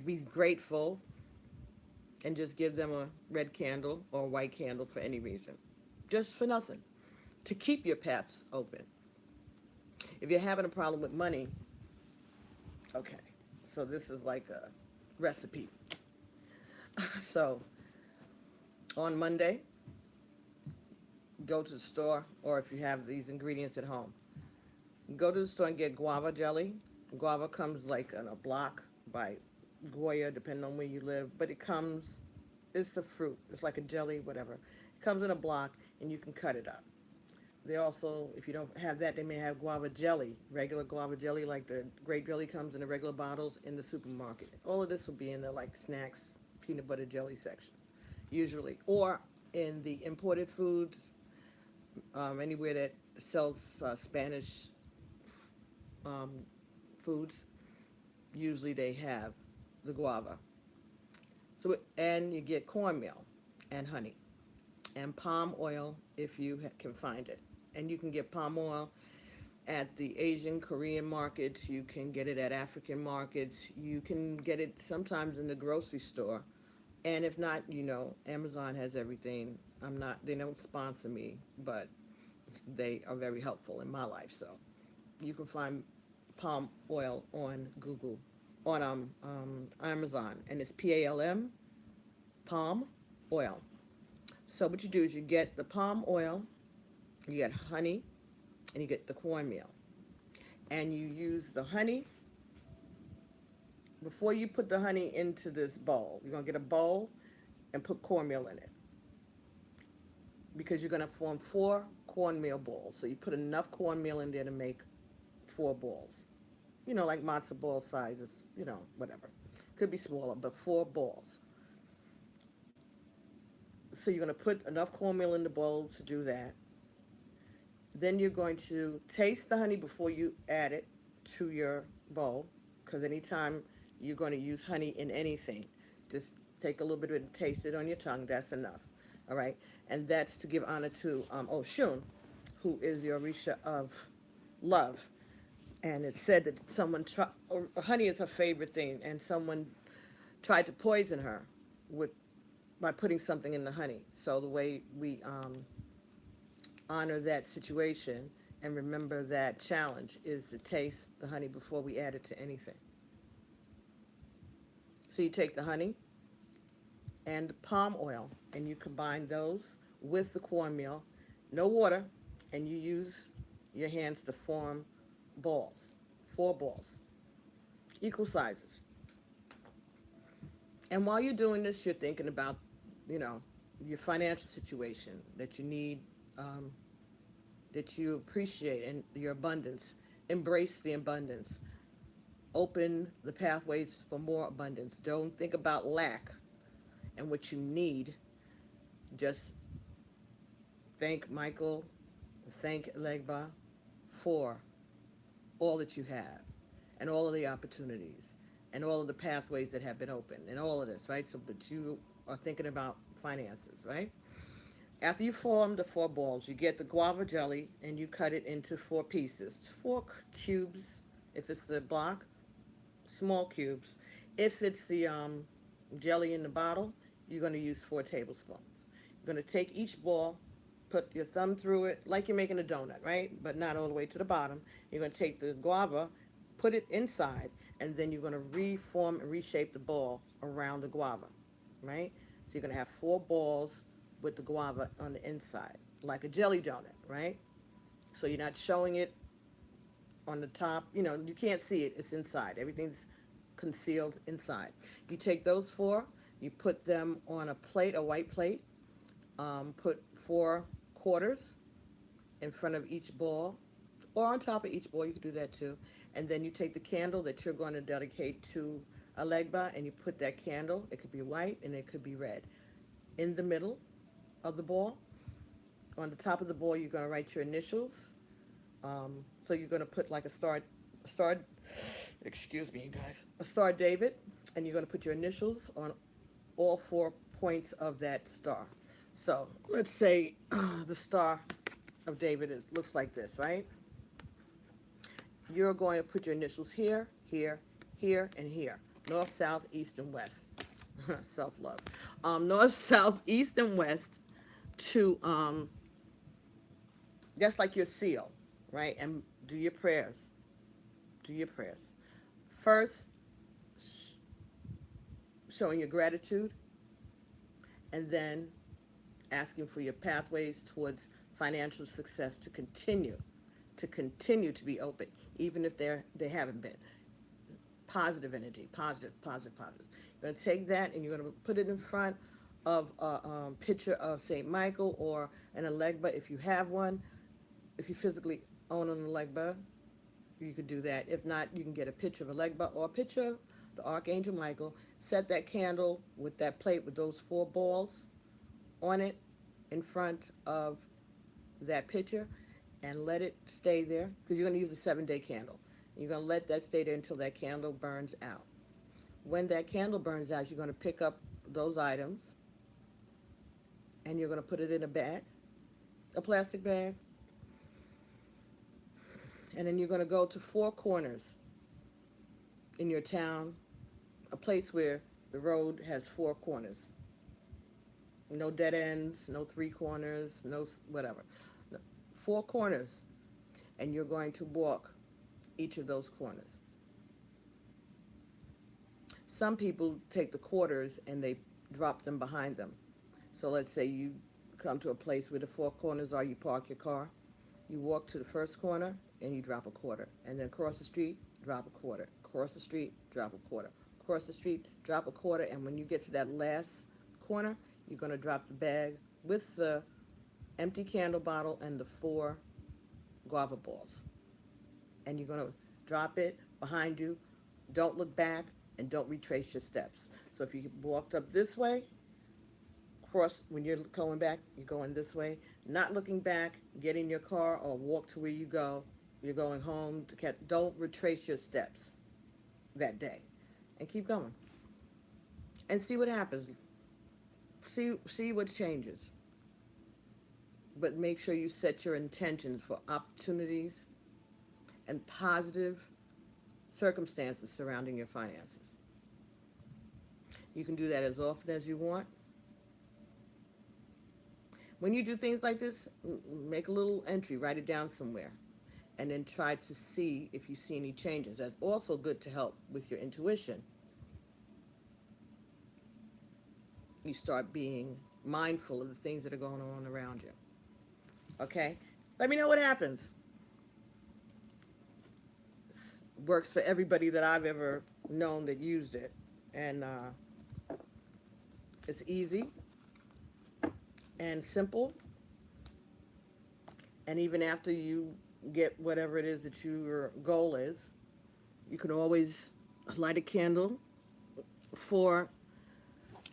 be grateful and just give them a red candle or a white candle for any reason. Just for nothing. To keep your paths open. If you're having a problem with money, okay, so this is like a recipe. So, on Monday, go to the store, or if you have these ingredients at home, go to the store and get guava jelly. Guava comes like in a block by Goya, depending on where you live, but it's a fruit. It's like a jelly, whatever. It comes in a block, and you can cut it up. They also, if you don't have that, they may have guava jelly, regular guava jelly, like the grape jelly comes in the regular bottles in the supermarket. All of this will be in the like snacks, peanut butter jelly section, usually, or in the imported foods, anywhere that sells Spanish foods. Usually they have the guava. So, and you get cornmeal and honey and palm oil if you can find it. And you can get palm oil at the Asian, Korean markets. You can get it at African markets. You can get it sometimes in the grocery store. And if not, Amazon has everything. They don't sponsor me, but they are very helpful in my life. So you can find palm oil on Google, on Amazon, and it's PALM, palm oil. So what you do is you get the palm oil, you get honey, and you get the cornmeal. And you use the honey before you put the honey into this bowl, you're going to get a bowl and put cornmeal in it because you're going to form 4 cornmeal balls. So you put enough cornmeal in there to make 4 balls. Like matzo ball sizes, whatever. Could be smaller, but 4 balls. So you're going to put enough cornmeal in the bowl to do that. Then you're going to taste the honey before you add it to your bowl, because anytime you're going to use honey in anything, just take a little bit of it and taste it on your tongue. That's enough. All right? And that's to give honor to Oshun, who is the Orisha of love. And it's said that honey is her favorite thing, and someone tried to poison her with by putting something in the honey. So the way we honor that situation and remember that challenge is to taste the honey before we add it to anything. So you take the honey and the palm oil and you combine those with the cornmeal, no water, and you use your hands to form balls, 4 balls, equal sizes. And while you're doing this, you're thinking about, your financial situation that you need, that you appreciate, and your abundance. Embrace the abundance. Open the pathways for more abundance. Don't think about lack and what you need. Just thank Michael, thank Legba for all that you have and all of the opportunities and all of the pathways that have been opened and all of this, right? So, but you are thinking about finances, right? After you form the 4 balls, you get the guava jelly and you cut it into 4 pieces, 4 cubes. If it's the block, small cubes. If it's the jelly in the bottle, you're going to use 4 tablespoons. You're going to take each ball, put your thumb through it like you're making a donut, right? But not all the way to the bottom. You're going to take the guava, put it inside, and then you're going to reform and reshape the ball around the guava, right? So you're going to have 4 balls with the guava on the inside, like a jelly donut, right? So you're not showing it on the top. You can't see it. It's inside. Everything's concealed inside. You take those 4, you put them on a plate, a white plate, put 4 quarters in front of each ball, or on top of each ball, you can do that too. And then you take the candle that you're going to dedicate to Alegba, and you put that candle, it could be white and it could be red, in the middle of the ball. On the top of the ball, you're going to write your initials. So you're going to put like a star, excuse me, you guys, a Star David, and you're going to put your initials on all 4 points of that star. So let's say the Star of David looks like this, right? You're going to put your initials here, here, here, and here. North, south, east, and west. Self-love. North, south, east, and west to, that's like your seal, right? And do your prayers. Do your prayers. First, showing your gratitude, and then asking for your pathways towards financial success to continue to be open, even if they haven't been. Positive energy, positive. You're going to take that and you're going to put it in front of a picture of St. Michael or an Alegba if you have one. If you physically own an Alegba, you could do that. If not, you can get a picture of Alegba or a picture of the Archangel Michael. Set that candle with that plate with those 4 balls on it in front of that picture and let it stay there, because you're going to use a 7-day candle. You're going to let that stay there until that candle burns out. When that candle burns out, you're going to pick up those items and you're going to put it in a bag, a plastic bag, and then you're going to go to 4 corners in your town, a place where the road has 4 corners. No dead ends, no 3 corners, no whatever. 4 corners, and you're going to walk each of those corners. Some people take the quarters and they drop them behind them. So let's say you come to a place where the 4 corners are, you park your car, you walk to the first corner and you drop a quarter, and then across the street, drop a quarter, across the street, drop a quarter, cross the street, drop a quarter, and when you get to that last corner, you're going to drop the bag with the empty candle bottle and the 4 guava balls. And you're going to drop it behind you. Don't look back and don't retrace your steps. So if you walked up this way, cross, when you're going back, you're going this way, not looking back, get in your car or walk to where you go. You're going home. Don't retrace your steps that day, and keep going and see what happens. See what changes. But make sure you set your intentions for opportunities and positive circumstances surrounding your finances. You can do that as often as you want. When you do things like this, make a little entry, write it down somewhere, and then try to see if you see any changes. That's also good to help with your intuition. You start being mindful of the things that are going on around you. Okay? Let me know what happens. Works for everybody that I've ever known that used it. And it's easy and simple. And even after you get whatever it is that your goal is, you can always light a candle for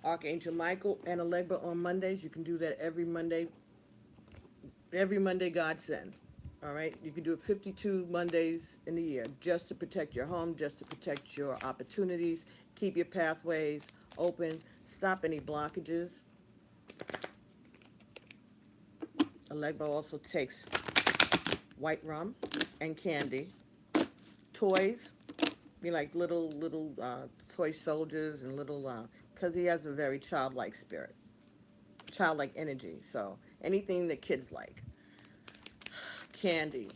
Archangel Michael and Alegba on Mondays. You can do that every Monday. Every Monday God send. All right? You can do it 52 Mondays in the year just to protect your home, just to protect your opportunities, keep your pathways open, stop any blockages. Alegba also takes white rum and candy, toys, be like little toy soldiers and little, because he has a very childlike spirit, childlike energy. So anything that kids like, candy,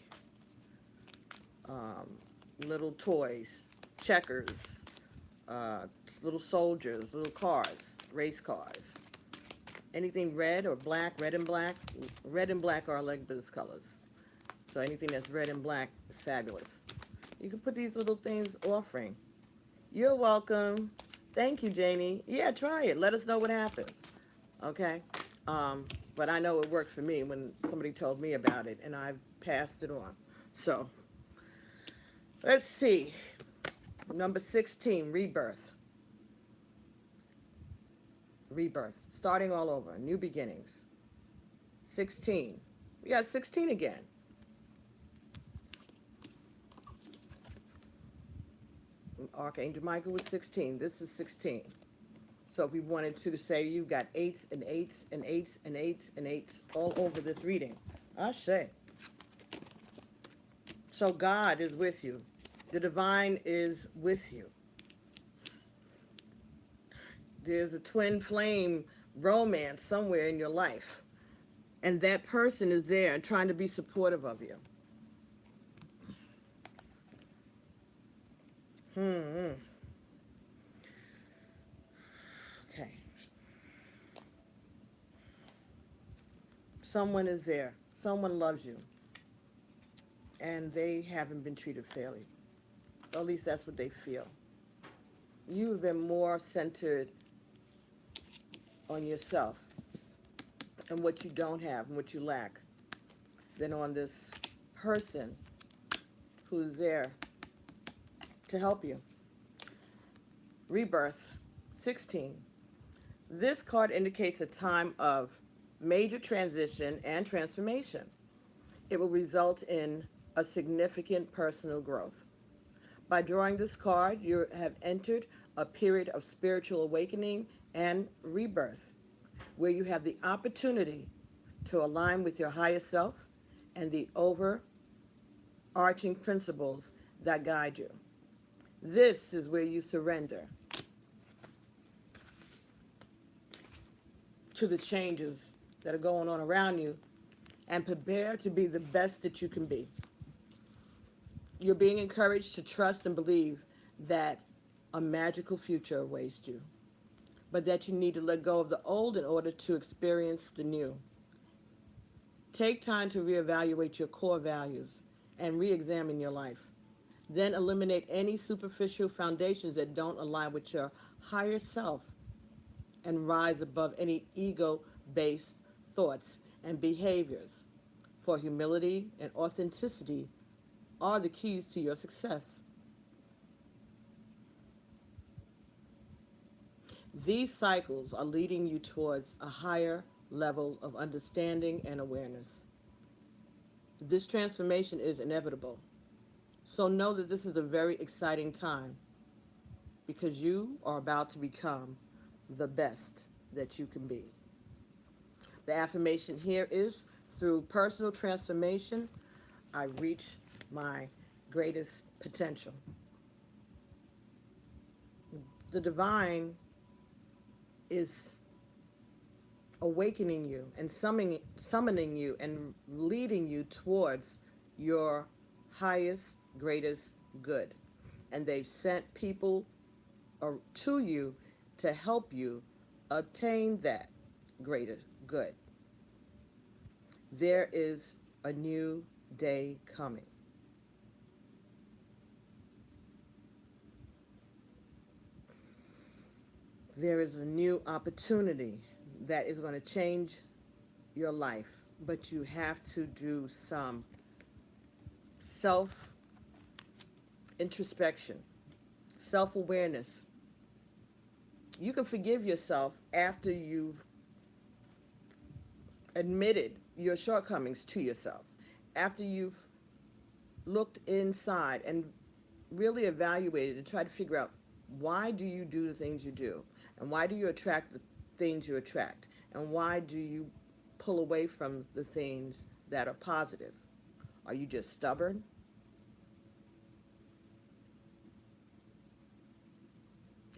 little toys, checkers, little soldiers, little cars, race cars, anything red or black, red and black are Alegba's colors. So anything that's red and black is fabulous. You can put these little things offering. You're welcome. Thank you, Janie. Yeah, try it. Let us know what happens. Okay? But I know it worked for me when somebody told me about it, and I've passed it on. So, let's see. Number 16, rebirth. Rebirth. Starting all over. New beginnings. 16. We got 16 again. Archangel Michael was 16. This is 16. So if we wanted to say you've got 8s and 8s and 8s and 8s and 8s all over this reading. Ashe. So God is with you. The divine is with you. There's a twin flame romance somewhere in your life. And that person is there and trying to be supportive of you. Okay. Someone is there. Someone loves you. And they haven't been treated fairly. Or at least that's what they feel. You've been more centered on yourself and what you don't have and what you lack than on this person who's there to help you. Rebirth, 16. This card indicates a time of major transition and transformation. It will result in a significant personal growth. By drawing this card, you have entered a period of spiritual awakening and rebirth, where you have the opportunity to align with your higher self and the overarching principles that guide you. This is where you surrender to the changes that are going on around you and prepare to be the best that you can be. You're being encouraged to trust and believe that a magical future awaits you, but that you need to let go of the old in order to experience the new. Take time to reevaluate your core values and re-examine your life. Then eliminate any superficial foundations that don't align with your higher self and rise above any ego based thoughts and behaviors. For humility and authenticity are the keys to your success. These cycles are leading you towards a higher level of understanding and awareness. This transformation is inevitable. So know that this is a very exciting time because you are about to become the best that you can be. The affirmation here is through personal transformation, I reach my greatest potential. The divine is awakening you and summoning you and leading you towards your highest, greatest good. And they've sent people to you to help you obtain that greater good. There is a new day coming. There is a new opportunity that is going to change your life, but you have to do some self introspection, self awareness. You can forgive yourself after you've admitted your shortcomings to yourself, after you've looked inside and really evaluated and tried to figure out why do you do the things you do, and why do you attract the things you attract, and why do you pull away from the things that are positive. Are you just stubborn?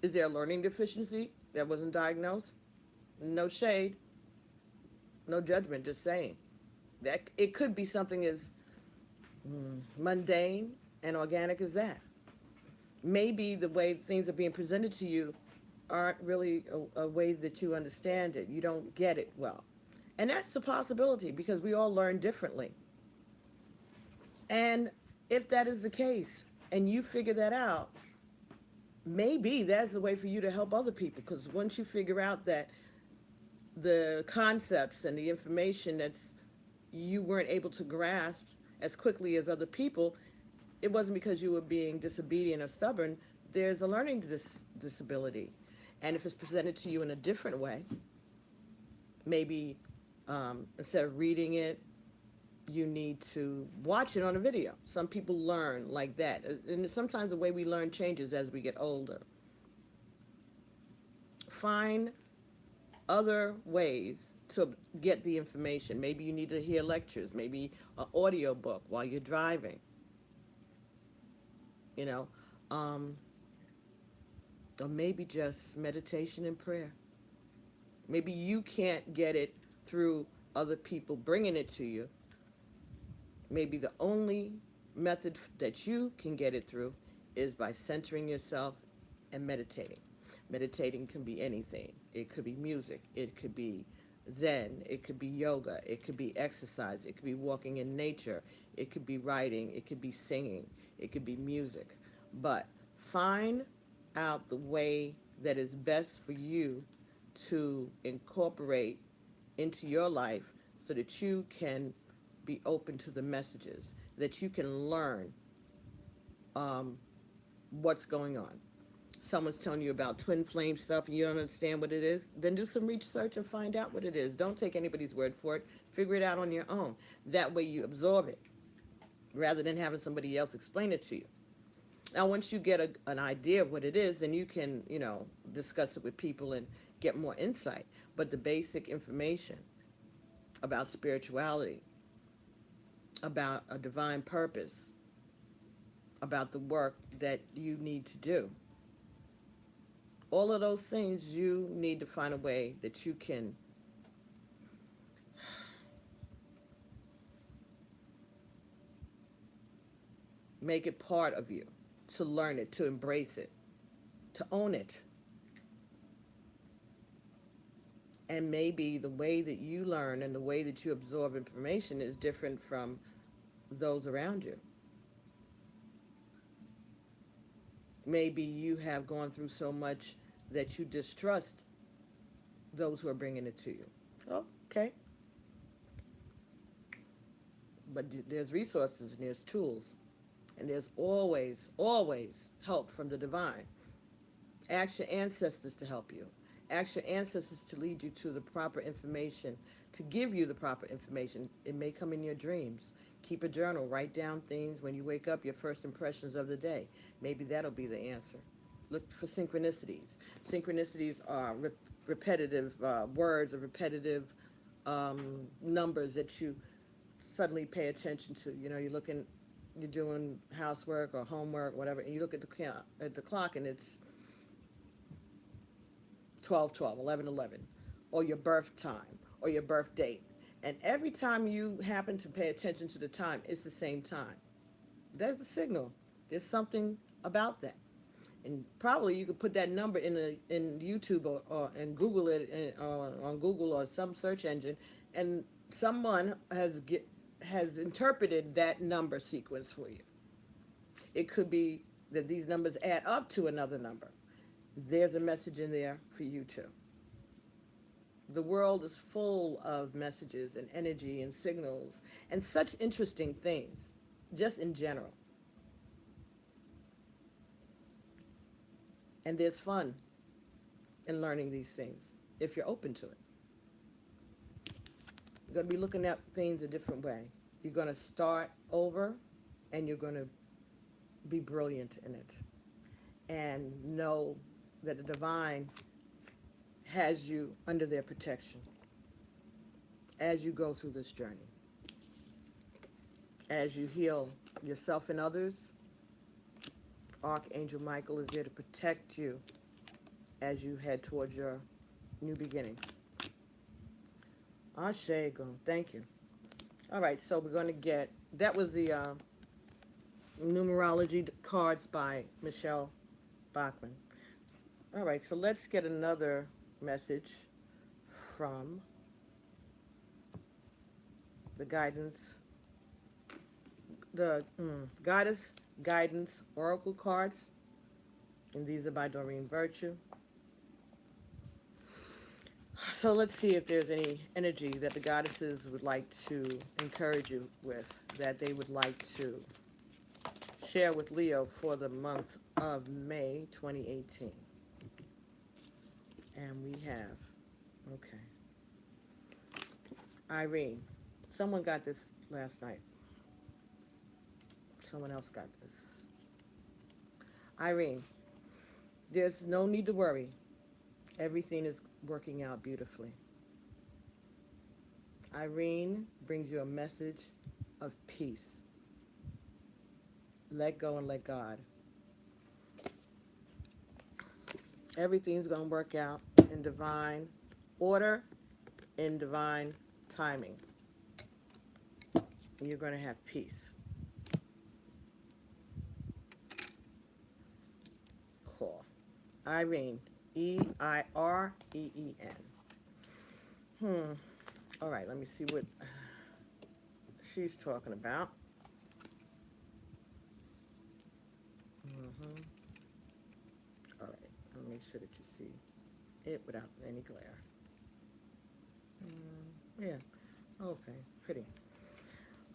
Is there a learning deficiency that wasn't diagnosed? No shade, no judgment, just saying that it could be something as mundane and organic as that. Maybe the way things are being presented to you aren't really a way that you understand it. You don't get it well. And that's a possibility because we all learn differently. And if that is the case and you figure that out, maybe that's the way for you to help other people, because once you figure out that the concepts and the information that's you weren't able to grasp as quickly as other people, it wasn't because you were being disobedient or stubborn. There's a learning disability. And if it's presented to you in a different way, maybe instead of reading it, you need to watch it on a video. Some people learn like that. And sometimes the way we learn changes as we get older. Find other ways to get the information. Maybe you need to hear lectures, maybe an audio book while you're driving, you know, or maybe just meditation and prayer. Maybe you can't get it through other people bringing it to you. Maybe the only method that you can get it through is by centering yourself and meditating. Meditating can be anything. It could be music. It could be Zen. It could be yoga. It could be exercise. It could be walking in nature. It could be writing. It could be singing. It could be music. But find out the way that is best for you to incorporate into your life so that you can be open to the messages, that you can learn what's going on. Someone's telling you about twin flame stuff and you don't understand what it is, then do some research and find out what it is. Don't take anybody's word for it. Figure it out on your own. That way you absorb it rather than having somebody else explain it to you. Now, once you get an idea of what it is, then you can, discuss it with people and get more insight. But the basic information about spirituality, about a divine purpose, about the work that you need to do, all of those things, you need to find a way that you can make it part of you, to learn it, to embrace it, to own it. And maybe the way that you learn and the way that you absorb information is different from those around you. Maybe you have gone through so much that you distrust those who are bringing it to you. Oh, okay. But there's resources and there's tools, and there's always, always help from the divine. Ask your ancestors to help you. Ask your ancestors to lead you to the proper information, to give you the proper information. It may come in your dreams. Keep a journal. Write down things when you wake up, your first impressions of the day. Maybe that'll be the answer. Look for synchronicities. Synchronicities are repetitive words or repetitive numbers that you suddenly pay attention to. You know, you're doing housework or homework, whatever, and you look at the clock, and it's 12:12, 11:11, or your birth time, or your birth date. And every time you happen to pay attention to the time, it's the same time. There's a signal. There's something about that. And probably you could put that number in YouTube or and Google it on Google or some search engine, and someone has interpreted that number sequence for you. It could be that these numbers add up to another number. There's a message in there for you too. The world is full of messages and energy and signals and such interesting things, just in general. And there's fun in learning these things if you're open to it. You're going to be looking at things a different way. You're going to start over, and you're going to be brilliant in it. And know that the divine has you under their protection as you go through this journey. As you heal yourself and others, Archangel Michael is there to protect you as you head towards your new beginning. Ashe, thank you. All right, so we're going to get, that was the numerology cards by Michelle Bachman. All right, so let's get another message from the Goddess Guidance Oracle cards, and these are by Doreen Virtue. So let's see if there's any energy that the goddesses would like to encourage you with, that they would like to share with Leo for the month of May 2018. And we have, okay, Irene. Someone got this last night. Someone else got this. Irene, there's no need to worry. Everything is working out beautifully. Irene brings you a message of peace. Let go and let God. Everything's going to work out in divine order, in divine timing. And you're going to have peace. Cool. Irene, Eireen. All right, let me see what she's talking about. All right, I'll make sure that you see it without any glare. Yeah, okay, pretty.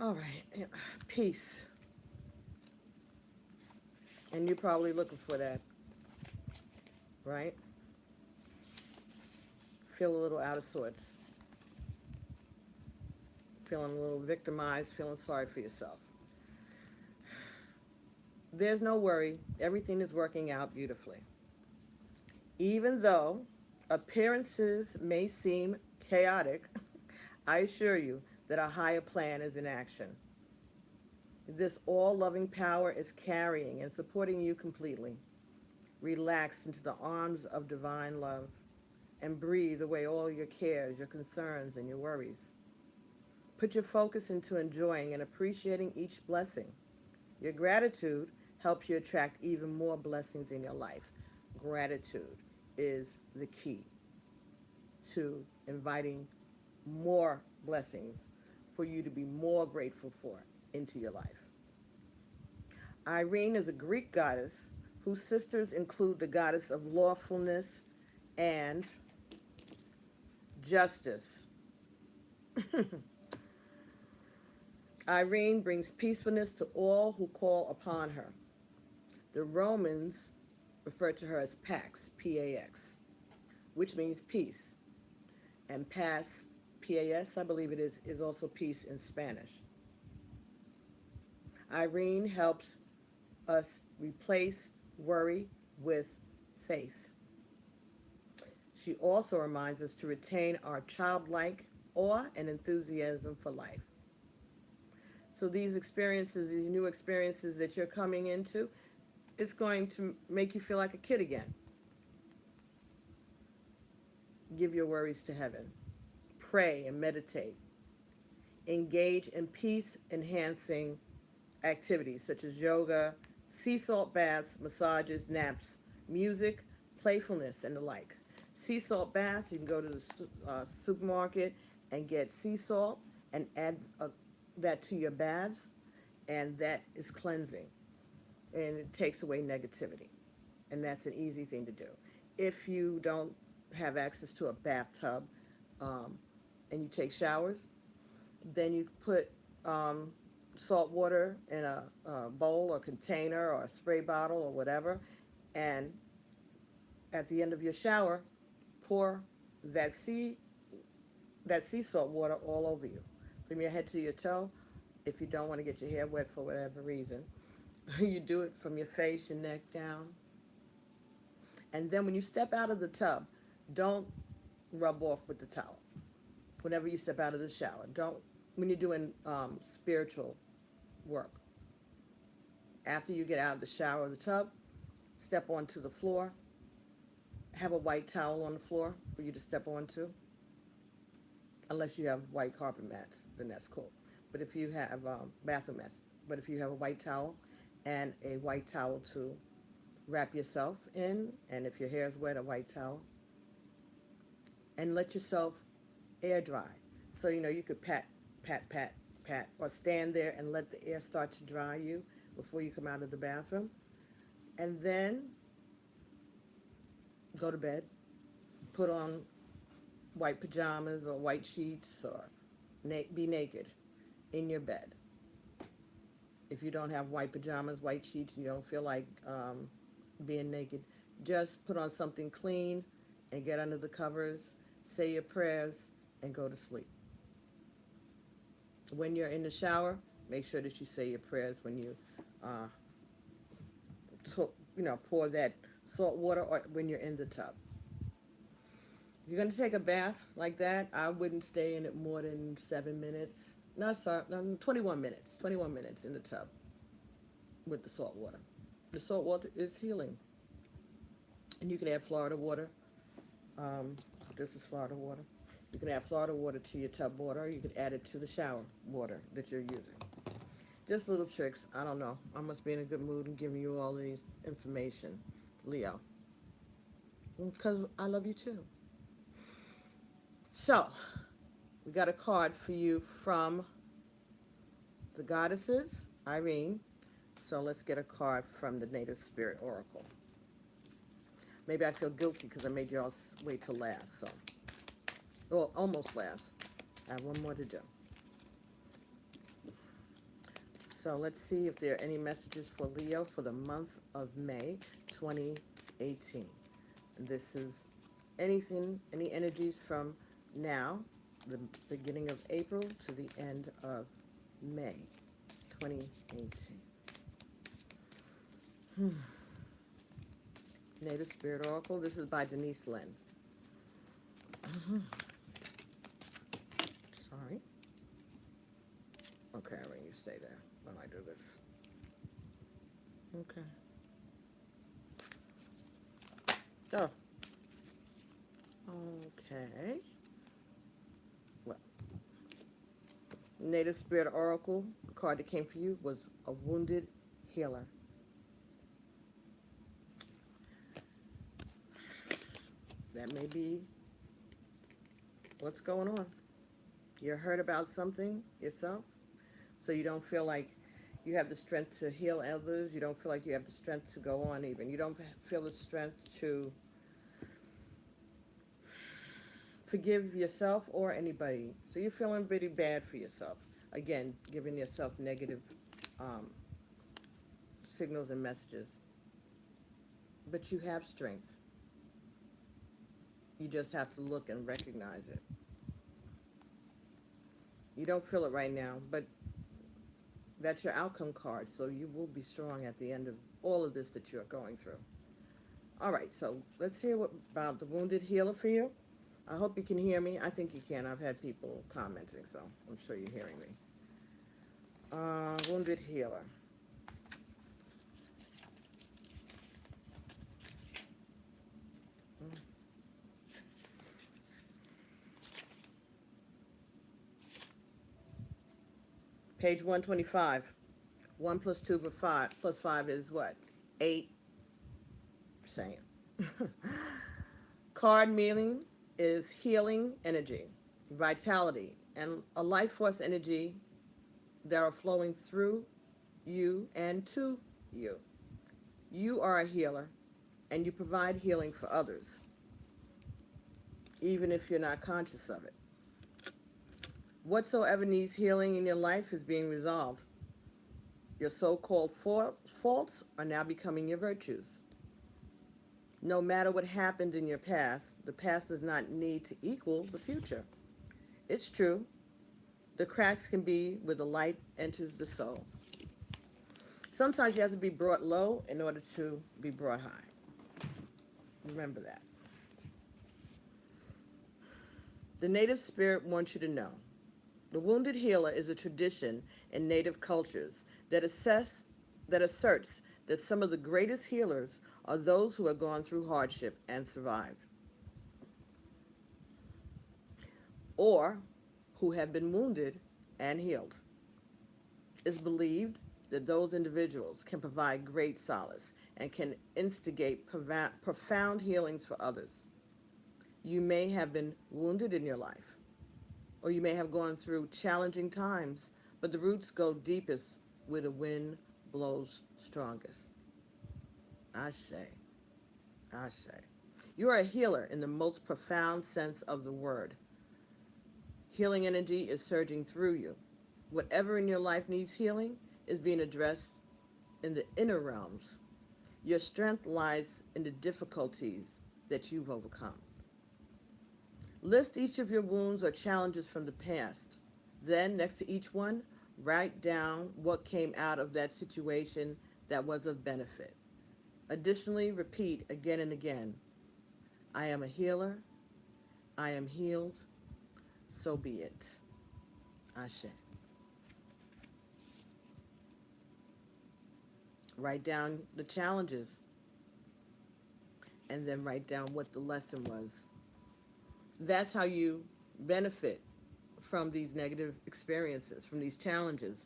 All right, peace. And you're probably looking for that, right? Feel a little out of sorts. Feeling a little victimized, feeling sorry for yourself. There's no worry. Everything is working out beautifully. Even though appearances may seem chaotic, I assure you that a higher plan is in action. This all-loving power is carrying and supporting you completely. Relax into the arms of divine love and breathe away all your cares, your concerns, and your worries. Put your focus into enjoying and appreciating each blessing. Your gratitude helps you attract even more blessings in your life. Gratitude is the key to inviting more blessings for you to be more grateful for into your life. Irene is a Greek goddess whose sisters include the goddess of lawfulness and justice. Irene brings peacefulness to all who call upon her. The Romans referred to her as Pax, P-A-X, which means peace. And Pas, P-A-S, I believe it is also peace in Spanish. Irene helps us replace worry with faith. She also reminds us to retain our childlike awe and enthusiasm for life. So these experiences, these new experiences that you're coming into, it's going to make you feel like a kid again. Give your worries to heaven. Pray and meditate. Engage in peace-enhancing activities such as yoga, sea salt baths, massages, naps, music, playfulness, and the like. Sea salt bath, you can go to the supermarket and get sea salt and add that to your baths, and that is cleansing, and it takes away negativity, and that's an easy thing to do. If you don't have access to a bathtub and you take showers, then you put salt water in a bowl or container or a spray bottle or whatever, and at the end of your shower, pour that sea salt water all over you, from your head to your toe. If you don't want to get your hair wet for whatever reason, you do it from your face, your neck down. And then when you step out of the tub, don't rub off with the towel. Whenever you step out of the shower, don't, when you're doing spiritual work. After you get out of the shower or the tub, step onto the floor. Have a white towel on the floor for you to step onto. Unless you have white carpet mats, then that's cool. But if you have bathroom mats, but if you have a white towel and a white towel to wrap yourself in, and if your hair is wet, a white towel, and let yourself air dry. So, you could pat, pat, pat, pat, or stand there and let the air start to dry you before you come out of the bathroom. And then go to bed, put on white pajamas or white sheets, or be naked in your bed. If you don't have white pajamas, white sheets, and you don't feel like being naked, just put on something clean and get under the covers, say your prayers, and go to sleep. When you're in the shower, make sure that you say your prayers when you pour that salt water, or when you're in the tub. If you're going to take a bath like that, I wouldn't stay in it more than 7 minutes. 21 minutes. 21 minutes in the tub with the salt water. The salt water is healing. And you can add Florida water. This is Florida water. You can add Florida water to your tub water. You can add it to the shower water that you're using. Just little tricks. I don't know. I must be in a good mood and giving you all these information, Leo. Because I love you too. So, we got a card for you from the goddesses, Irene. So let's get a card from the Native Spirit Oracle. Maybe I feel guilty because I made y'all wait till last. So, well, almost last. I have one more to do. So let's see if there are any messages for Leo for the month of May 2018. This is any energies from now, the beginning of April, to the end of May 2018. Native Spirit Oracle. This is by Denise Lynn. Sorry. Okay, Irene, you stay there when I do this. Okay. Oh. Okay. Well, Native Spirit Oracle, the card that came for you was a wounded healer. That may be what's going on. You're hurt about something yourself, so you don't feel like You have the strength to heal others. You don't feel like you have the strength to go on even. You don't feel the strength to forgive yourself or anybody. So you're feeling pretty bad for yourself. Again, giving yourself negative um, signals and messages. But you have strength. You just have to look and recognize it. You don't feel it right now, but that's your outcome card. So you will be strong at the end of all of this that you're going through. All right, so let's hear about the wounded healer for you. I hope you can hear me. I think you can. I've had people commenting, so I'm sure you're hearing me. Wounded healer. Page 125. 1 plus 2 plus 5 is what? 8. Saying. Card meaning is healing energy, vitality, and a life force energy that are flowing through you and to you. You are a healer, and you provide healing for others, even if you're not conscious of it. Whatsoever needs healing in your life is being resolved. Your so-called faults are now becoming your virtues. No matter what happened in your past, the past does not need to equal the future. It's true. The cracks can be where the light enters the soul. Sometimes you have to be brought low in order to be brought high. Remember that. The native spirit wants you to know. The wounded healer is a tradition in native cultures that asserts that some of the greatest healers are those who have gone through hardship and survived, or who have been wounded and healed. It's believed that those individuals can provide great solace and can instigate profound healings for others. You may have been wounded in your life, or you may have gone through challenging times, but the roots go deepest where the wind blows strongest. Ashe. Ashe. You are a healer in the most profound sense of the word. Healing energy is surging through you. Whatever in your life needs healing is being addressed in the inner realms. Your strength lies in the difficulties that you've overcome. List each of your wounds or challenges from the past. Then, next to each one, write down what came out of that situation that was of benefit. Additionally, repeat again and again, I am a healer, I am healed, so be it. Ashe. Write down the challenges, and then write down what the lesson was. That's how you benefit from these negative experiences, from these challenges,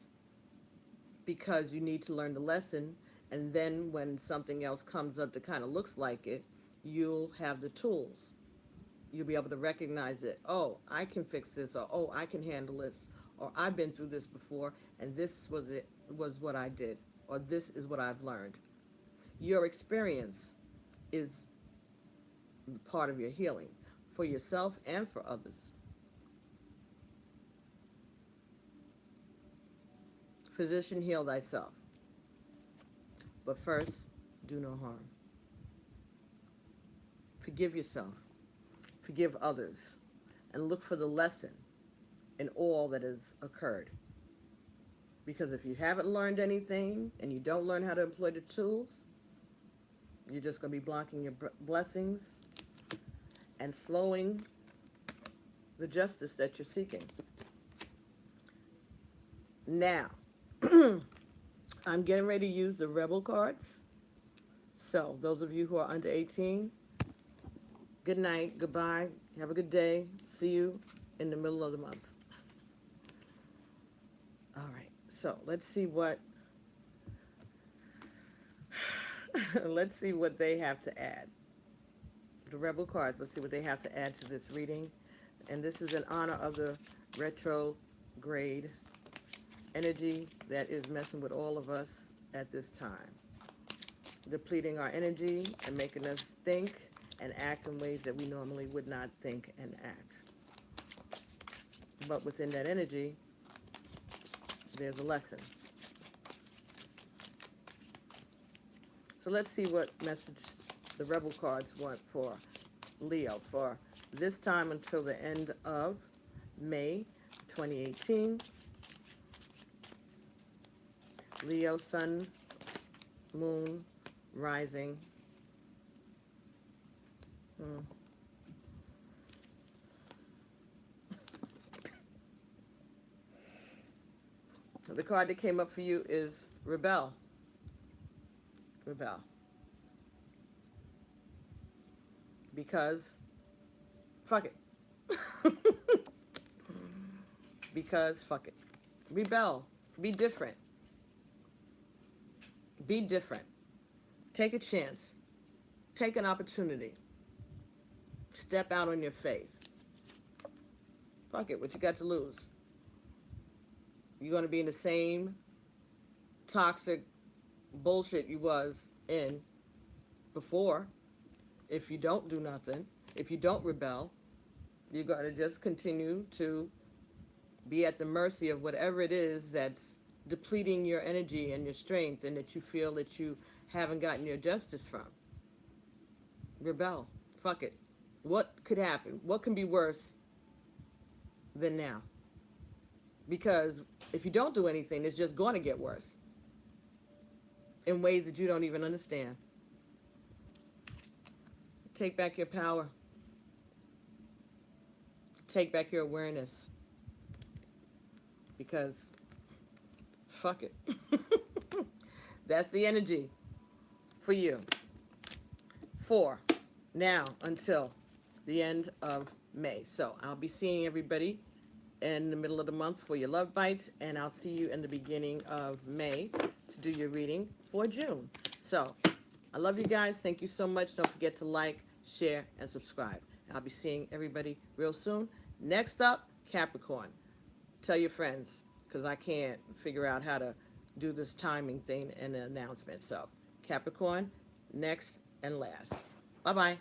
because you need to learn the lesson, and then when something else comes up that kind of looks like it, you'll have the tools. You'll be able to recognize it. Oh, I can fix this, or oh, I can handle this, or I've been through this before, and this was what I did, or this is what I've learned. Your experience is part of your healing for yourself and for others. Physician, heal thyself. But first, do no harm. Forgive yourself. Forgive others. And look for the lesson in all that has occurred. Because if you haven't learned anything and you don't learn how to employ the tools, you're just going to be blocking your blessings and slowing the justice that you're seeking. Now, I'm getting ready to use the Rebel cards. So, those of you who are under 18, good night, goodbye, have a good day. See you in the middle of the month. All right, so let's see what let's see what they have to add. The Rebel cards, let's see what they have to add to this reading. And this is in honor of the retrograde energy that is messing with all of us at this time, depleting our energy and making us think and act in ways that we normally would not think and act. But within that energy, there's a lesson. So let's see what message the Rebel cards want for Leo for this time until the end of May 2018. Leo, Sun, Moon, Rising. The card that came up for you is Rebel. Rebel. Because, fuck it. Because, fuck it. Rebel. Be different. Be different. Take a chance. Take an opportunity. Step out on your faith. Fuck it. What you got to lose? You're going to be in the same toxic bullshit you was in before. If you don't do nothing, if you don't rebel, you're going to just continue to be at the mercy of whatever it is that's depleting your energy and your strength and that you feel that you haven't gotten your justice from. Rebel. Fuck it. What could happen? What can be worse than now? Because if you don't do anything, it's just going to get worse in ways that you don't even understand. Take back your power. Take back your awareness. Because, fuck it. That's the energy for you. For now until the end of May. So I'll be seeing everybody in the middle of the month for your love bites, and I'll see you in the beginning of May to do your reading for June. So I love you guys. Thank you so much. Don't forget to like, share, and subscribe. I'll be seeing everybody real soon. Next up, Capricorn. Tell your friends, because I can't figure out how to do this timing thing and the announcement. So Capricorn, next and last. Bye-bye.